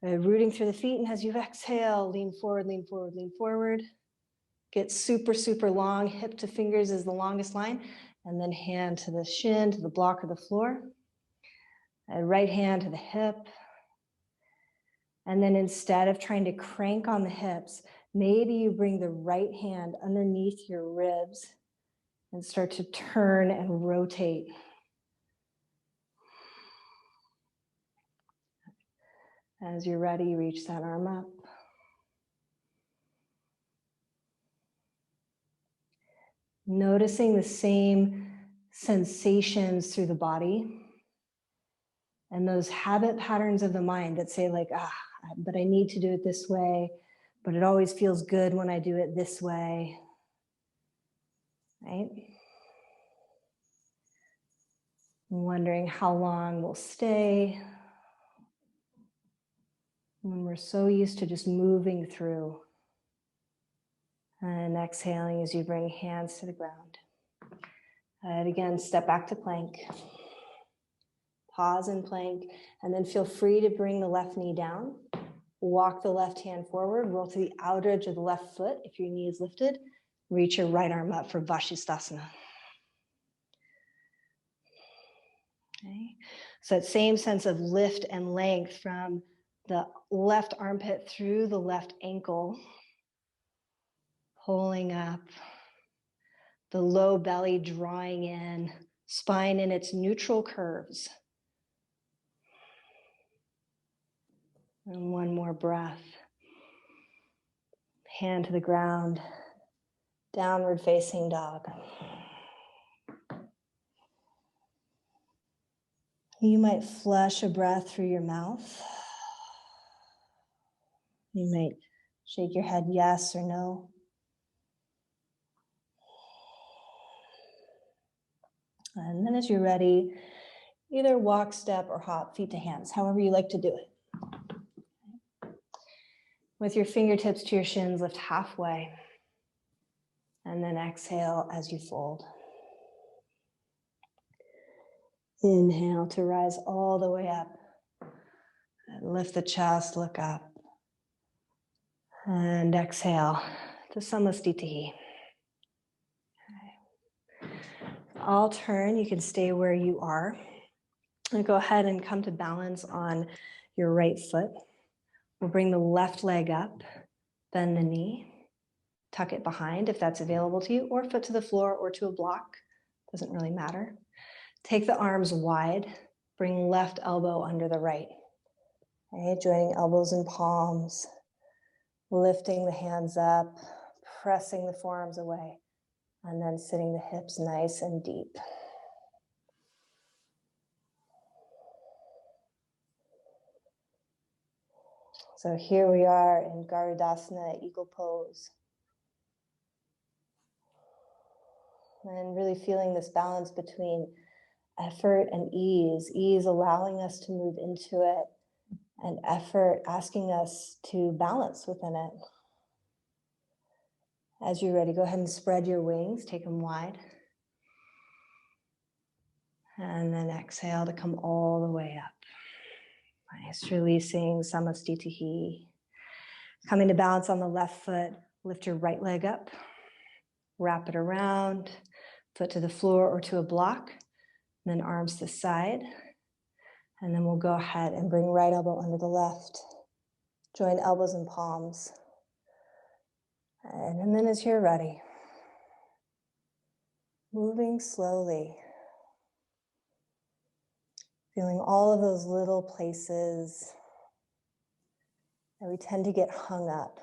rooting through the feet. And as you exhale, lean forward, lean forward, lean forward. Get super, super long. Hip to fingers is the longest line. And then hand to the shin, to the block or the floor. Right hand to the hip. And then instead of trying to crank on the hips, maybe you bring the right hand underneath your ribs and start to turn and rotate. As you're ready, reach that arm up. Noticing the same sensations through the body and those habit patterns of the mind that say like, but I need to do it this way, but it always feels good when I do it this way, right? Wondering how long we'll stay when we're so used to just moving through. And exhaling as you bring hands to the ground. And again, step back to plank. Pause in plank, and then feel free to bring the left knee down. Walk the left hand forward, roll to the outer edge of the left foot if your knee is lifted. Reach your right arm up for Vashisthasana. Okay. So that same sense of lift and length from the left armpit through the left ankle, pulling up, the low belly drawing in, spine in its neutral curves. And one more breath. Hand to the ground, downward facing dog. You might flush a breath through your mouth. You might shake your head yes or no. And then as you're ready, either walk, step, or hop, feet to hands, however you like to do it. With your fingertips to your shins, lift halfway. And then exhale as you fold. Inhale to rise all the way up. And lift the chest, look up. And exhale to Samastitihi. I'll turn, you can stay where you are. And go ahead and come to balance on your right foot. We'll bring the left leg up, bend the knee, tuck it behind if that's available to you, or foot to the floor or to a block, doesn't really matter. Take the arms wide, bring left elbow under the right. Okay, joining elbows and palms, lifting the hands up, pressing the forearms away, and then sitting the hips nice and deep. So here we are in Garudasana, eagle pose. And really feeling this balance between effort and ease. Ease allowing us to move into it, and effort asking us to balance within it. As you're ready, go ahead and spread your wings, take them wide. And then exhale to come all the way up. Nice, releasing Samastitihi. Coming to balance on the left foot, lift your right leg up, wrap it around, foot to the floor or to a block, and then arms to the side. And then we'll go ahead and bring right elbow under the left. Join elbows and palms. And then as you're ready, moving slowly, feeling all of those little places that we tend to get hung up.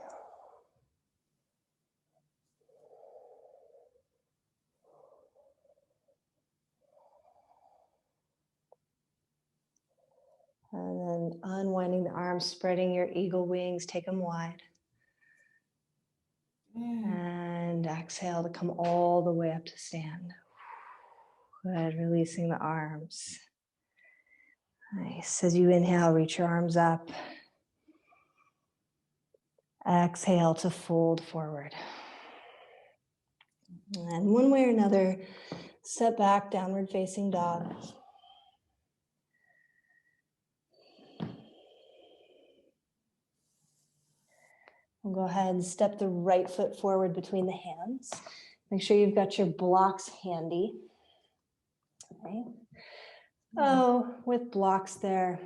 And then unwinding the arms, spreading your eagle wings, take them wide. And exhale to come all the way up to stand. Good, releasing the arms. Nice, as you inhale, reach your arms up. Exhale to fold forward. And one way or another, step back, downward facing dog. We'll go ahead and step the right foot forward between the hands. Make sure you've got your blocks handy. Okay. Oh, with blocks there,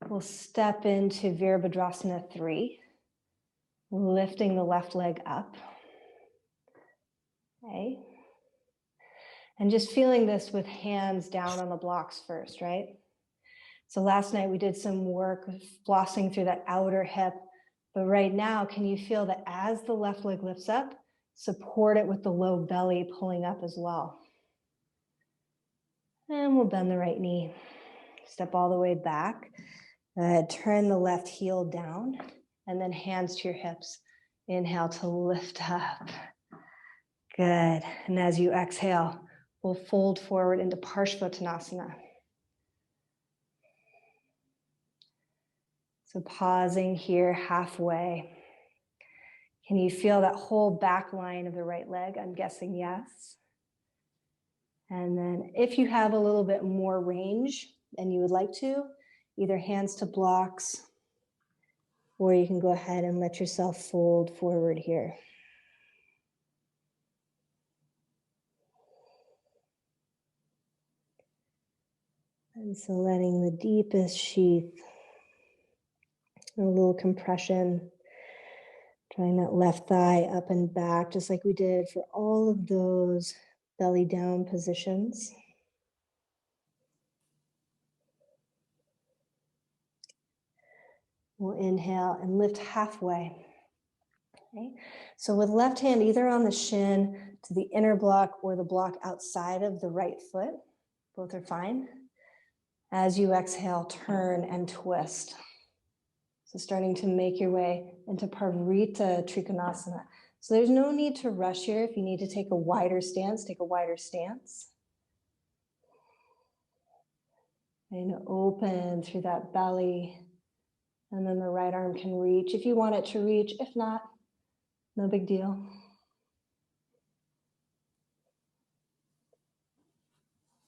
we'll step into Virabhadrasana 3, lifting the left leg up. Okay. And just feeling this with hands down on the blocks first, right? So last night we did some work flossing through that outer hip. But right now, can you feel that as the left leg lifts up, Support it with the low belly pulling up as well. And we'll bend the right knee. Step all the way back. Turn the left heel down and then hands to your hips. Inhale to lift up. Good. And as you exhale, we'll fold forward into Parshvottanasana. So pausing here halfway. Can you feel that whole back line of the right leg? I'm guessing yes. And then if you have a little bit more range and you would like to, either hands to blocks, or you can go ahead and let yourself fold forward here. And so letting the deepest sheath, a little compression, drawing that left thigh up and back, just like we did for all of those belly down positions. We'll inhale and lift halfway. Okay. So with left hand either on the shin to the inner block or the block outside of the right foot, both are fine. As you exhale, turn and twist. So starting to make your way into Parivrtta Trikonasana. So there's no need to rush here. If you need to take a wider stance, take a wider stance. And open through that belly. And then the right arm can reach if you want it to reach. If not, no big deal.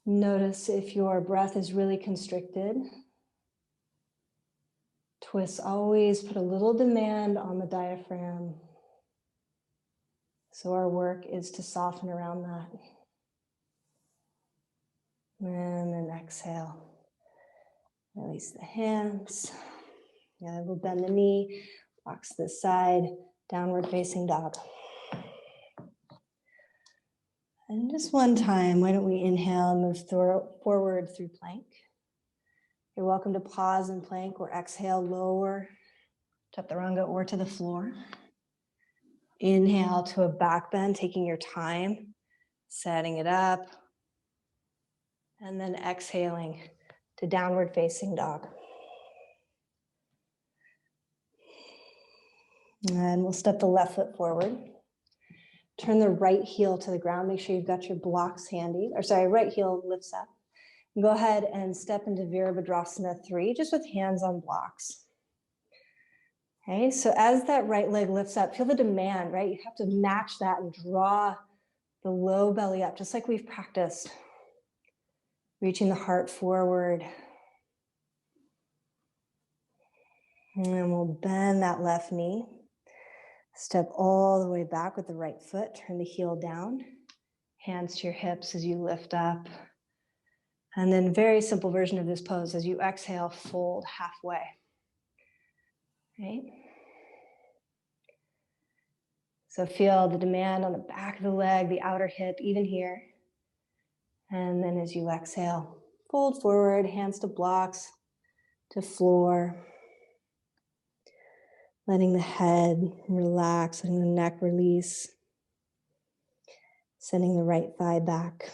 Notice if your breath is really constricted. Twists always put a little demand on the diaphragm. So our work is to soften around that. And then exhale. Release the hands. Yeah, we'll bend the knee, box this side, downward facing dog. And just one time, why don't we inhale and move forward through plank. You're welcome to pause in plank or exhale, lower, chaturanga or to the floor. Inhale to a back bend, taking your time, setting it up. And then exhaling to downward facing dog. And we'll step the left foot forward. Turn the right heel to the ground. Make sure you've got your blocks handy. Or sorry, right heel lifts up. And go ahead and step into Virabhadrasana 3, just with hands on blocks. Okay, so as that right leg lifts up, feel the demand, right? You have to match that and draw the low belly up, just like we've practiced. Reaching the heart forward. And then we'll bend that left knee. Step all the way back with the right foot. Turn the heel down. Hands to your hips as you lift up. And then very simple version of this pose. As you exhale, fold halfway. Right? So feel the demand on the back of the leg, the outer hip, even here. And then as you exhale, fold forward, hands to blocks, to floor. Letting the head relax, letting the neck release. Sending the right thigh back.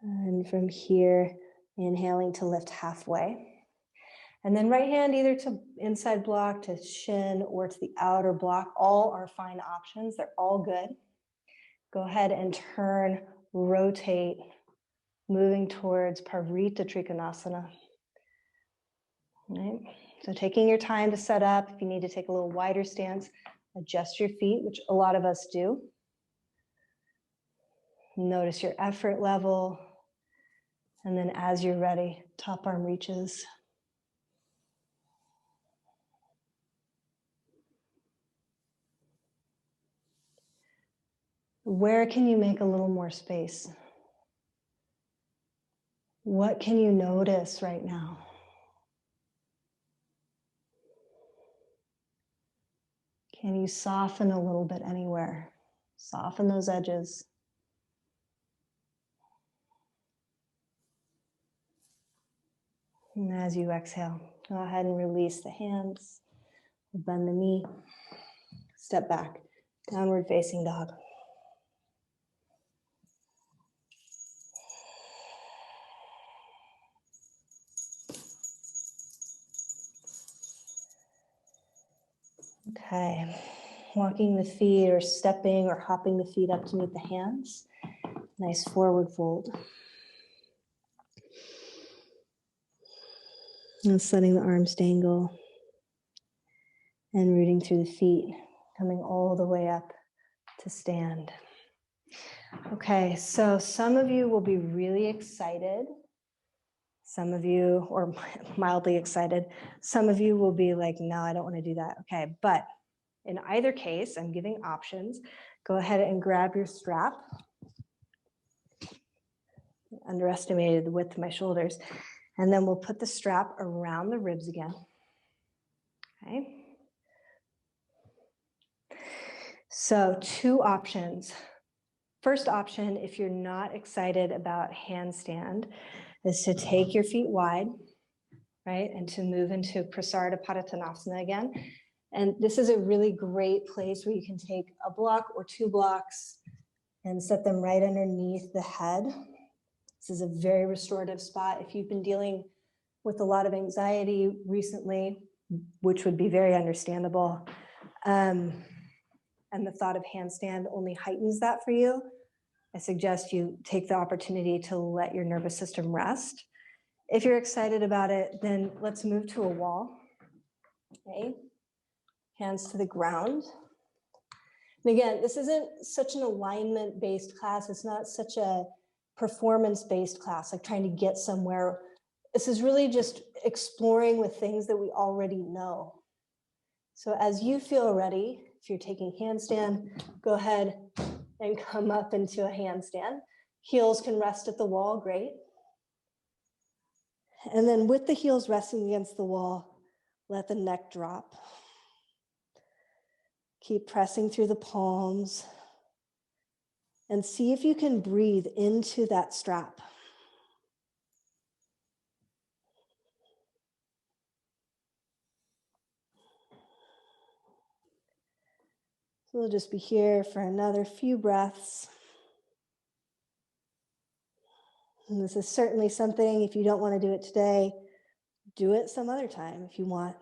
And from here, inhaling to lift halfway. And then right hand either to inside block, to shin, or to the outer block. All are fine options. They're all good. Go ahead and turn, rotate, moving towards Parivrtta Trikonasana. Right? So taking your time to set up. If you need to take a little wider stance, adjust your feet, which a lot of us do. Notice your effort level. And then as you're ready, top arm reaches. Where can you make a little more space? What can you notice right now? Can you soften a little bit anywhere? Soften those edges. And as you exhale, go ahead and release the hands, bend the knee, step back, downward facing dog. Okay, walking the feet or stepping or hopping the feet up to meet the hands. Nice forward fold. And letting the arms dangle and rooting through the feet, coming all the way up to stand. Okay, so some of you will be really excited. Some of you, or mildly excited. Some of you will be like, no, I don't want to do that. Okay, but in either case, I'm giving options. Go ahead and grab your strap. Underestimated the width of my shoulders. And then we'll put the strap around the ribs again. Okay. So 2 options. First option, if you're not excited about handstand, is to take your feet wide, right? And to move into Prasarita Padottanasana again. And this is a really great place where you can take a block or 2 blocks and set them right underneath the head. This is a very restorative spot. If you've been dealing with a lot of anxiety recently, which would be very understandable, and the thought of handstand only heightens that for you, I suggest you take the opportunity to let your nervous system rest. If you're excited about it, then let's move to a wall. Okay, hands to the ground. And again, this isn't such an alignment-based class. It's not such a performance-based class, like trying to get somewhere. This is really just exploring with things that we already know. So as you feel ready, if you're taking handstand, go ahead and come up into a handstand. Heels can rest at the wall, great. And then with the heels resting against the wall, let the neck drop. Keep pressing through the palms and see if you can breathe into that strap. So we'll just be here for another few breaths. And this is certainly something, if you don't want to do it today, do it some other time if you want.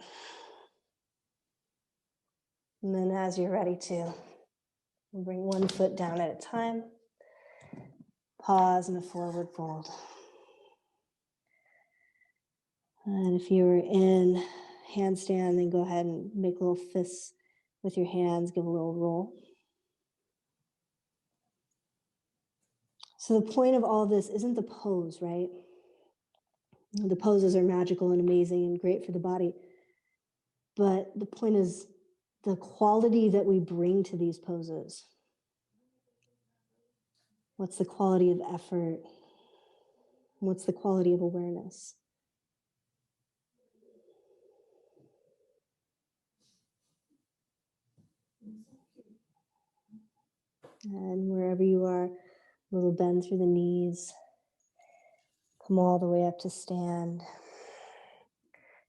And then as you're ready to, bring one foot down at a time. Pause in a forward fold. And if you were in handstand, then go ahead and make little fists with your hands, give a little roll. So the point of all this isn't the pose, right? The poses are magical and amazing and great for the body. But the point is the quality that we bring to these poses. What's the quality of effort? What's the quality of awareness? And wherever you are, a little bend through the knees. Come all the way up to stand.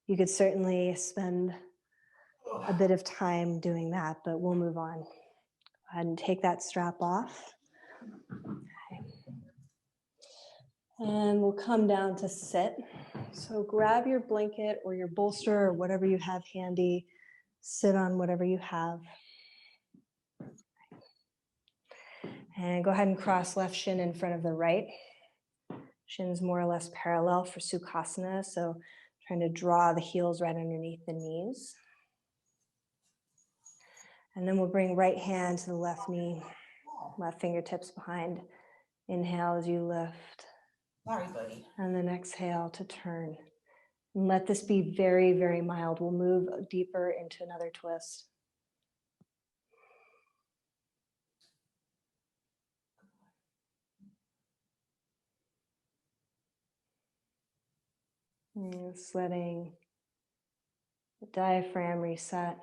You could certainly spend a bit of time doing that, but we'll move on. Go ahead and take that strap off. Okay. And we'll come down to sit. So grab your blanket or your bolster or whatever you have handy. Sit on whatever you have. And go ahead and cross left shin in front of the right. Shin's more or less parallel for Sukhasana, so trying to draw the heels right underneath the knees. And then we'll bring right hand to the left knee, left fingertips behind. Inhale as you lift. Sorry, buddy. And then exhale to turn. And let this be very, very mild. We'll move deeper into another twist. And just letting the diaphragm reset.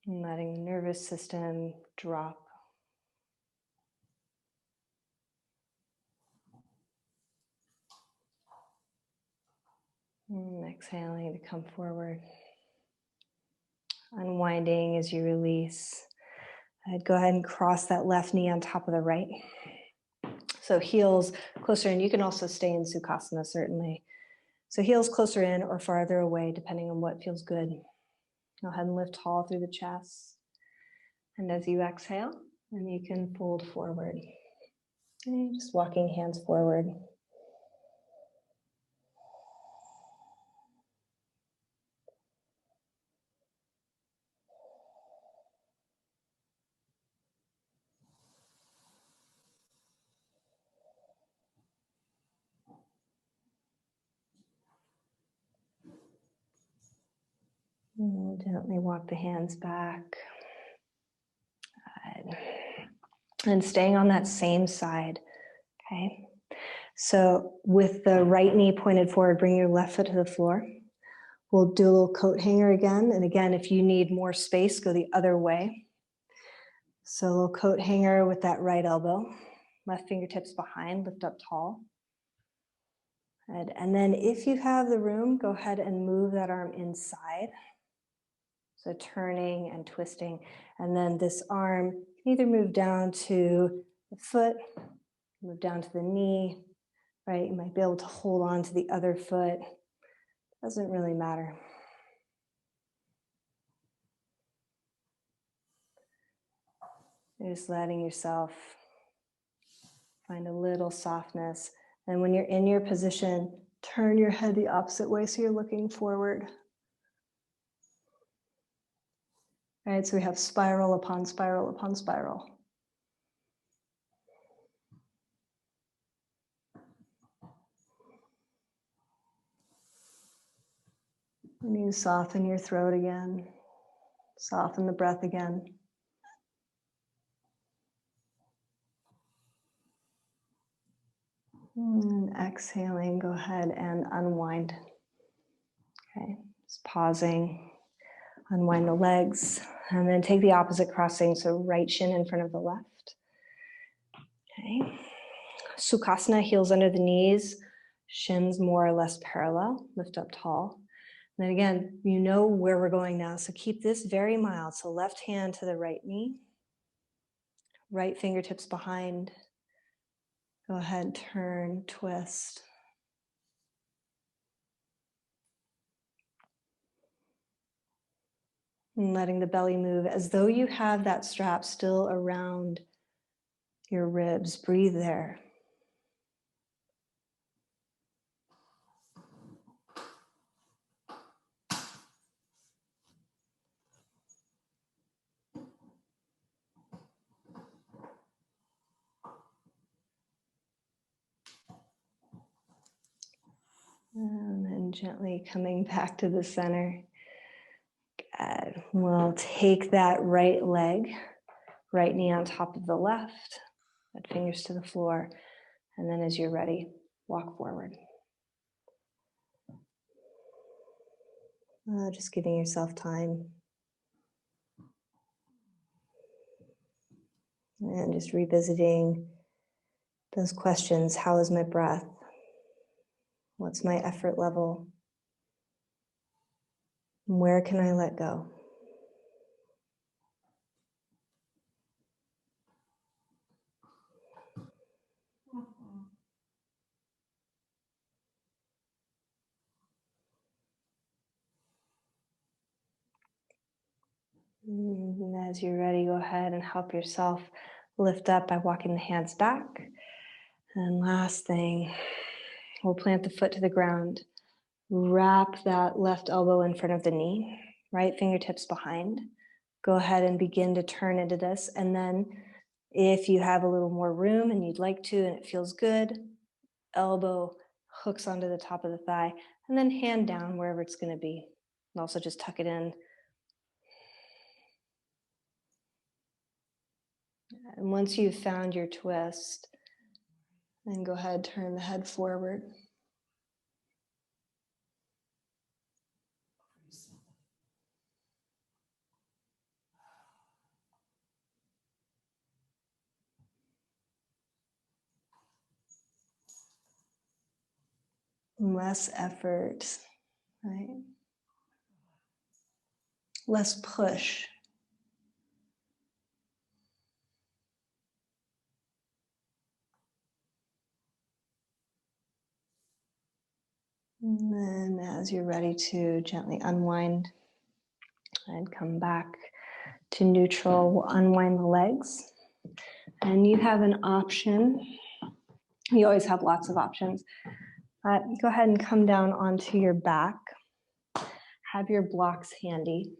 And letting the nervous system drop. And exhaling to come forward. Unwinding as you release. I'd go ahead and cross that left knee on top of the right. So heels closer in. You can also stay in Sukhasana, certainly. So heels closer in or farther away, depending on what feels good. Go ahead and lift tall through the chest. And as you exhale, then you can fold forward. Okay, just walking hands forward. And gently walk the hands back. Good. And staying on that same side, okay? So with the right knee pointed forward, bring your left foot to the floor. We'll do a little coat hanger again. And again, if you need more space, go the other way. So a little coat hanger with that right elbow. Left fingertips behind, lift up tall. Good. And then if you have the room, go ahead and move that arm inside. So turning and twisting. And then this arm can either move down to the foot, move down to the knee, right? You might be able to hold on to the other foot. Doesn't really matter. You're just letting yourself find a little softness. And when you're in your position, turn your head the opposite way so you're looking forward. All right, so we have spiral upon spiral upon spiral. And you soften your throat again, soften the breath again. And exhaling, go ahead and unwind. Okay, just pausing, unwind the legs, and then take the opposite crossing, so right shin in front of the left. Okay, Sukhasana, heels under the knees, shins more or less parallel, lift up tall. And then again, you know where we're going now, so keep this very mild. So left hand to the right knee, right fingertips behind. Go ahead, turn, twist. And letting the belly move as though you have that strap still around your ribs. Breathe there. And then gently coming back to the center. Good. We'll take that right leg, right knee on top of the left, put fingers to the floor. And then as you're ready, walk forward. Just giving yourself time. And just revisiting those questions. How is my breath? What's my effort level? Where can I let go? And as you're ready, go ahead and help yourself lift up by walking the hands back. And last thing, we'll plant the foot to the ground. Wrap that left elbow in front of the knee, right fingertips behind. Go ahead and begin to turn into this. And then if you have a little more room and you'd like to, and it feels good, elbow hooks onto the top of the thigh, and then hand down wherever it's going to be. And also just tuck it in. And once you've found your twist, then go ahead, turn the head forward. Less effort, right? Less push. And then as you're ready to gently unwind and come back to neutral, we'll unwind the legs. And you have an option. You always have lots of options. Go ahead and come down onto your back. Have your blocks handy.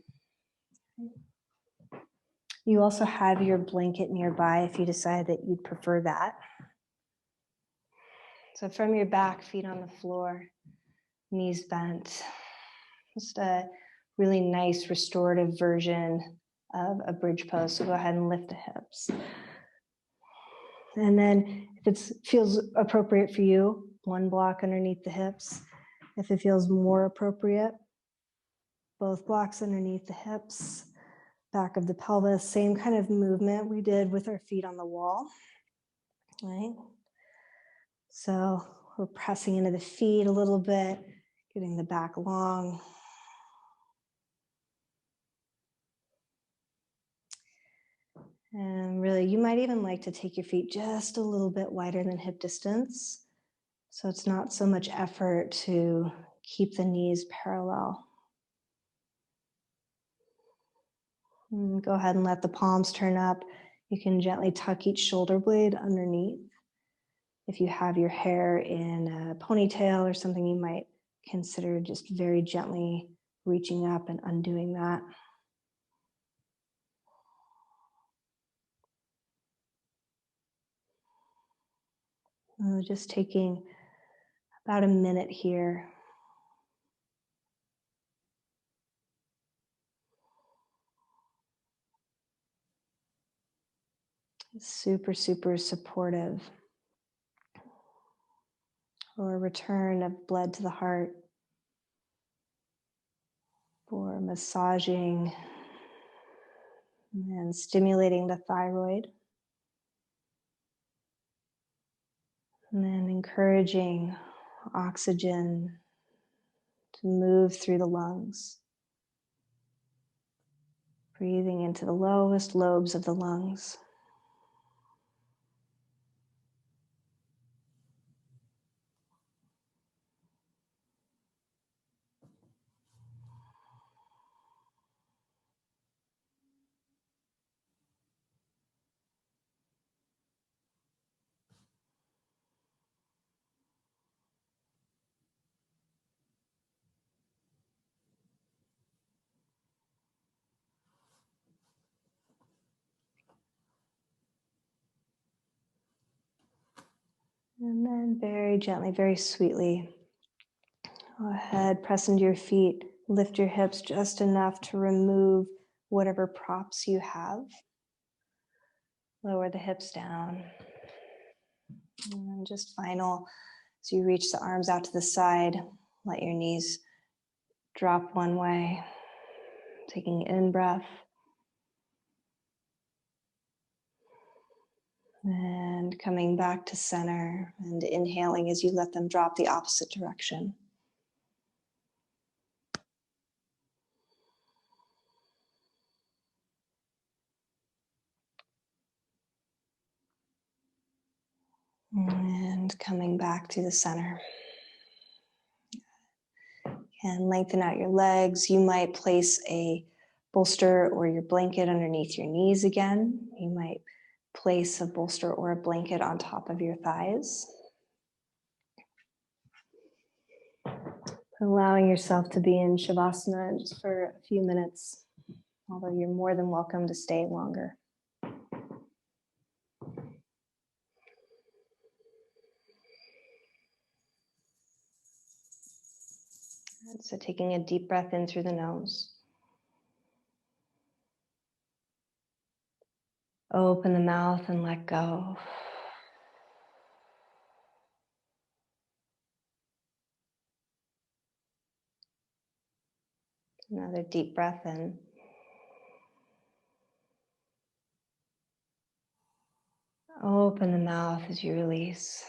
You also have your blanket nearby if you decide that you'd prefer that. So from your back, feet on the floor, knees bent. Just a really nice restorative version of a bridge pose. So go ahead and lift the hips. And then if it feels appropriate for you, one block underneath the hips. If it feels more appropriate, both blocks underneath the hips, back of the pelvis, same kind of movement we did with our feet on the wall, right? So we're pressing into the feet a little bit, getting the back long. And really, you might even like to take your feet just a little bit wider than hip distance. So it's not so much effort to keep the knees parallel. And go ahead and let the palms turn up. You can gently tuck each shoulder blade underneath. If you have your hair in a ponytail or something, you might consider just very gently reaching up and undoing that. Just taking about a minute here. Super, super supportive. For a return of blood to the heart. For massaging and stimulating the thyroid. And then encouraging oxygen to move through the lungs. Breathing into the lowest lobes of the lungs. And then very gently, very sweetly, go ahead, press into your feet, lift your hips just enough to remove whatever props you have. Lower the hips down. And then just final, as you reach the arms out to the side, let your knees drop one way, taking in breath. And coming back to center and inhaling as you let them drop the opposite direction. And coming back to the center. And lengthen out your legs. You might place a bolster or your blanket underneath your knees again. You might place a bolster or a blanket on top of your thighs. Allowing yourself to be in Shavasana just for a few minutes, although you're more than welcome to stay longer. So taking a deep breath in through the nose. Open the mouth and let go. Another deep breath in. Open the mouth as you release.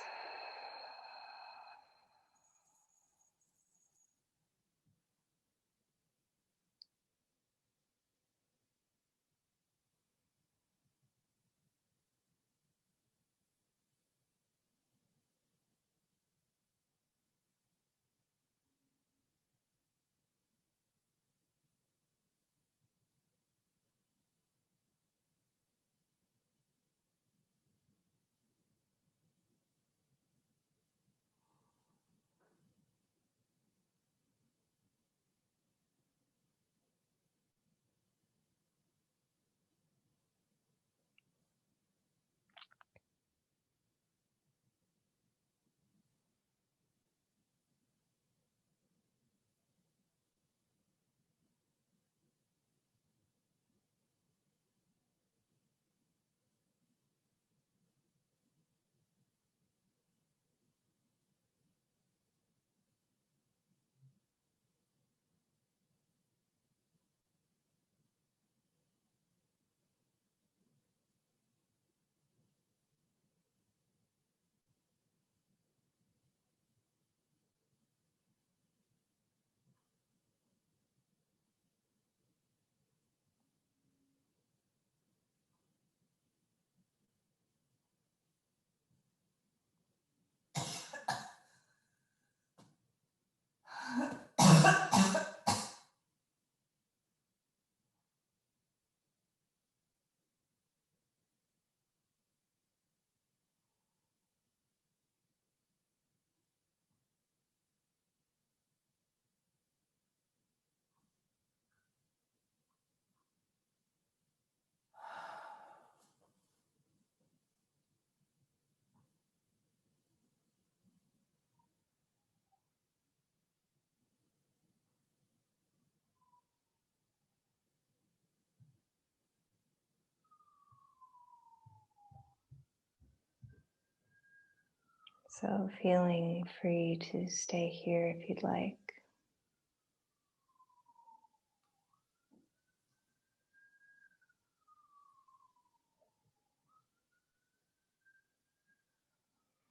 So feeling free to stay here if you'd like.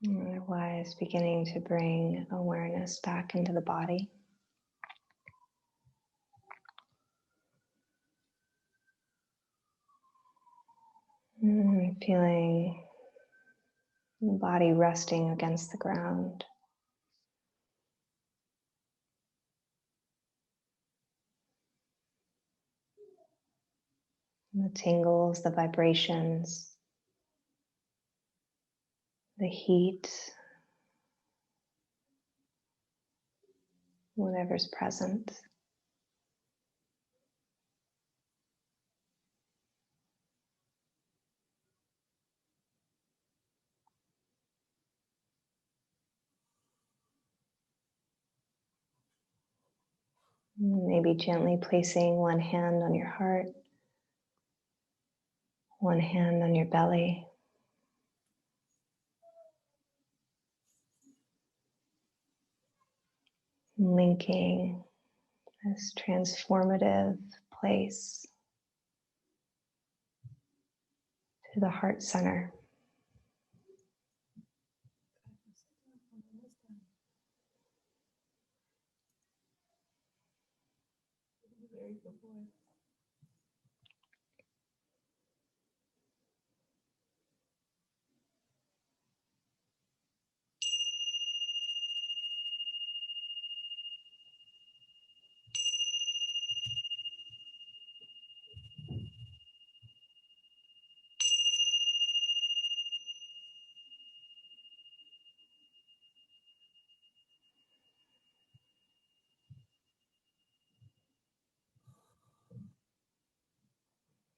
Otherwise, beginning to bring awareness back into the body. Feeling the body resting against the ground. The tingles, the vibrations, the heat, whatever's present. Maybe gently placing one hand on your heart, one hand on your belly. Linking this transformative place to the heart center. Very good boy.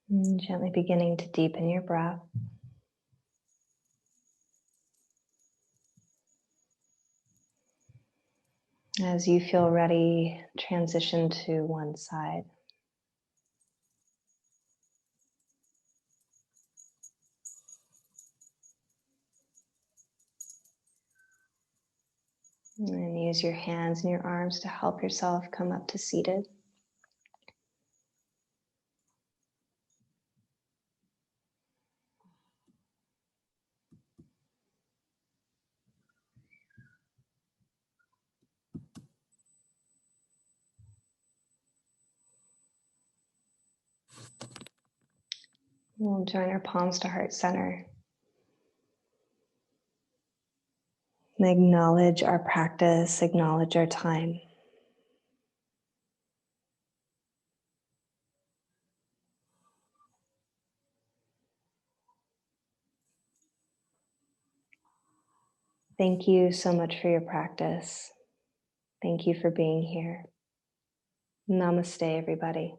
And gently beginning to deepen your breath. As you feel ready, transition to one side. And use your hands and your arms to help yourself come up to seated. We'll join our palms to heart center. And acknowledge our practice, acknowledge our time. Thank you so much for your practice. Thank you for being here. Namaste, everybody.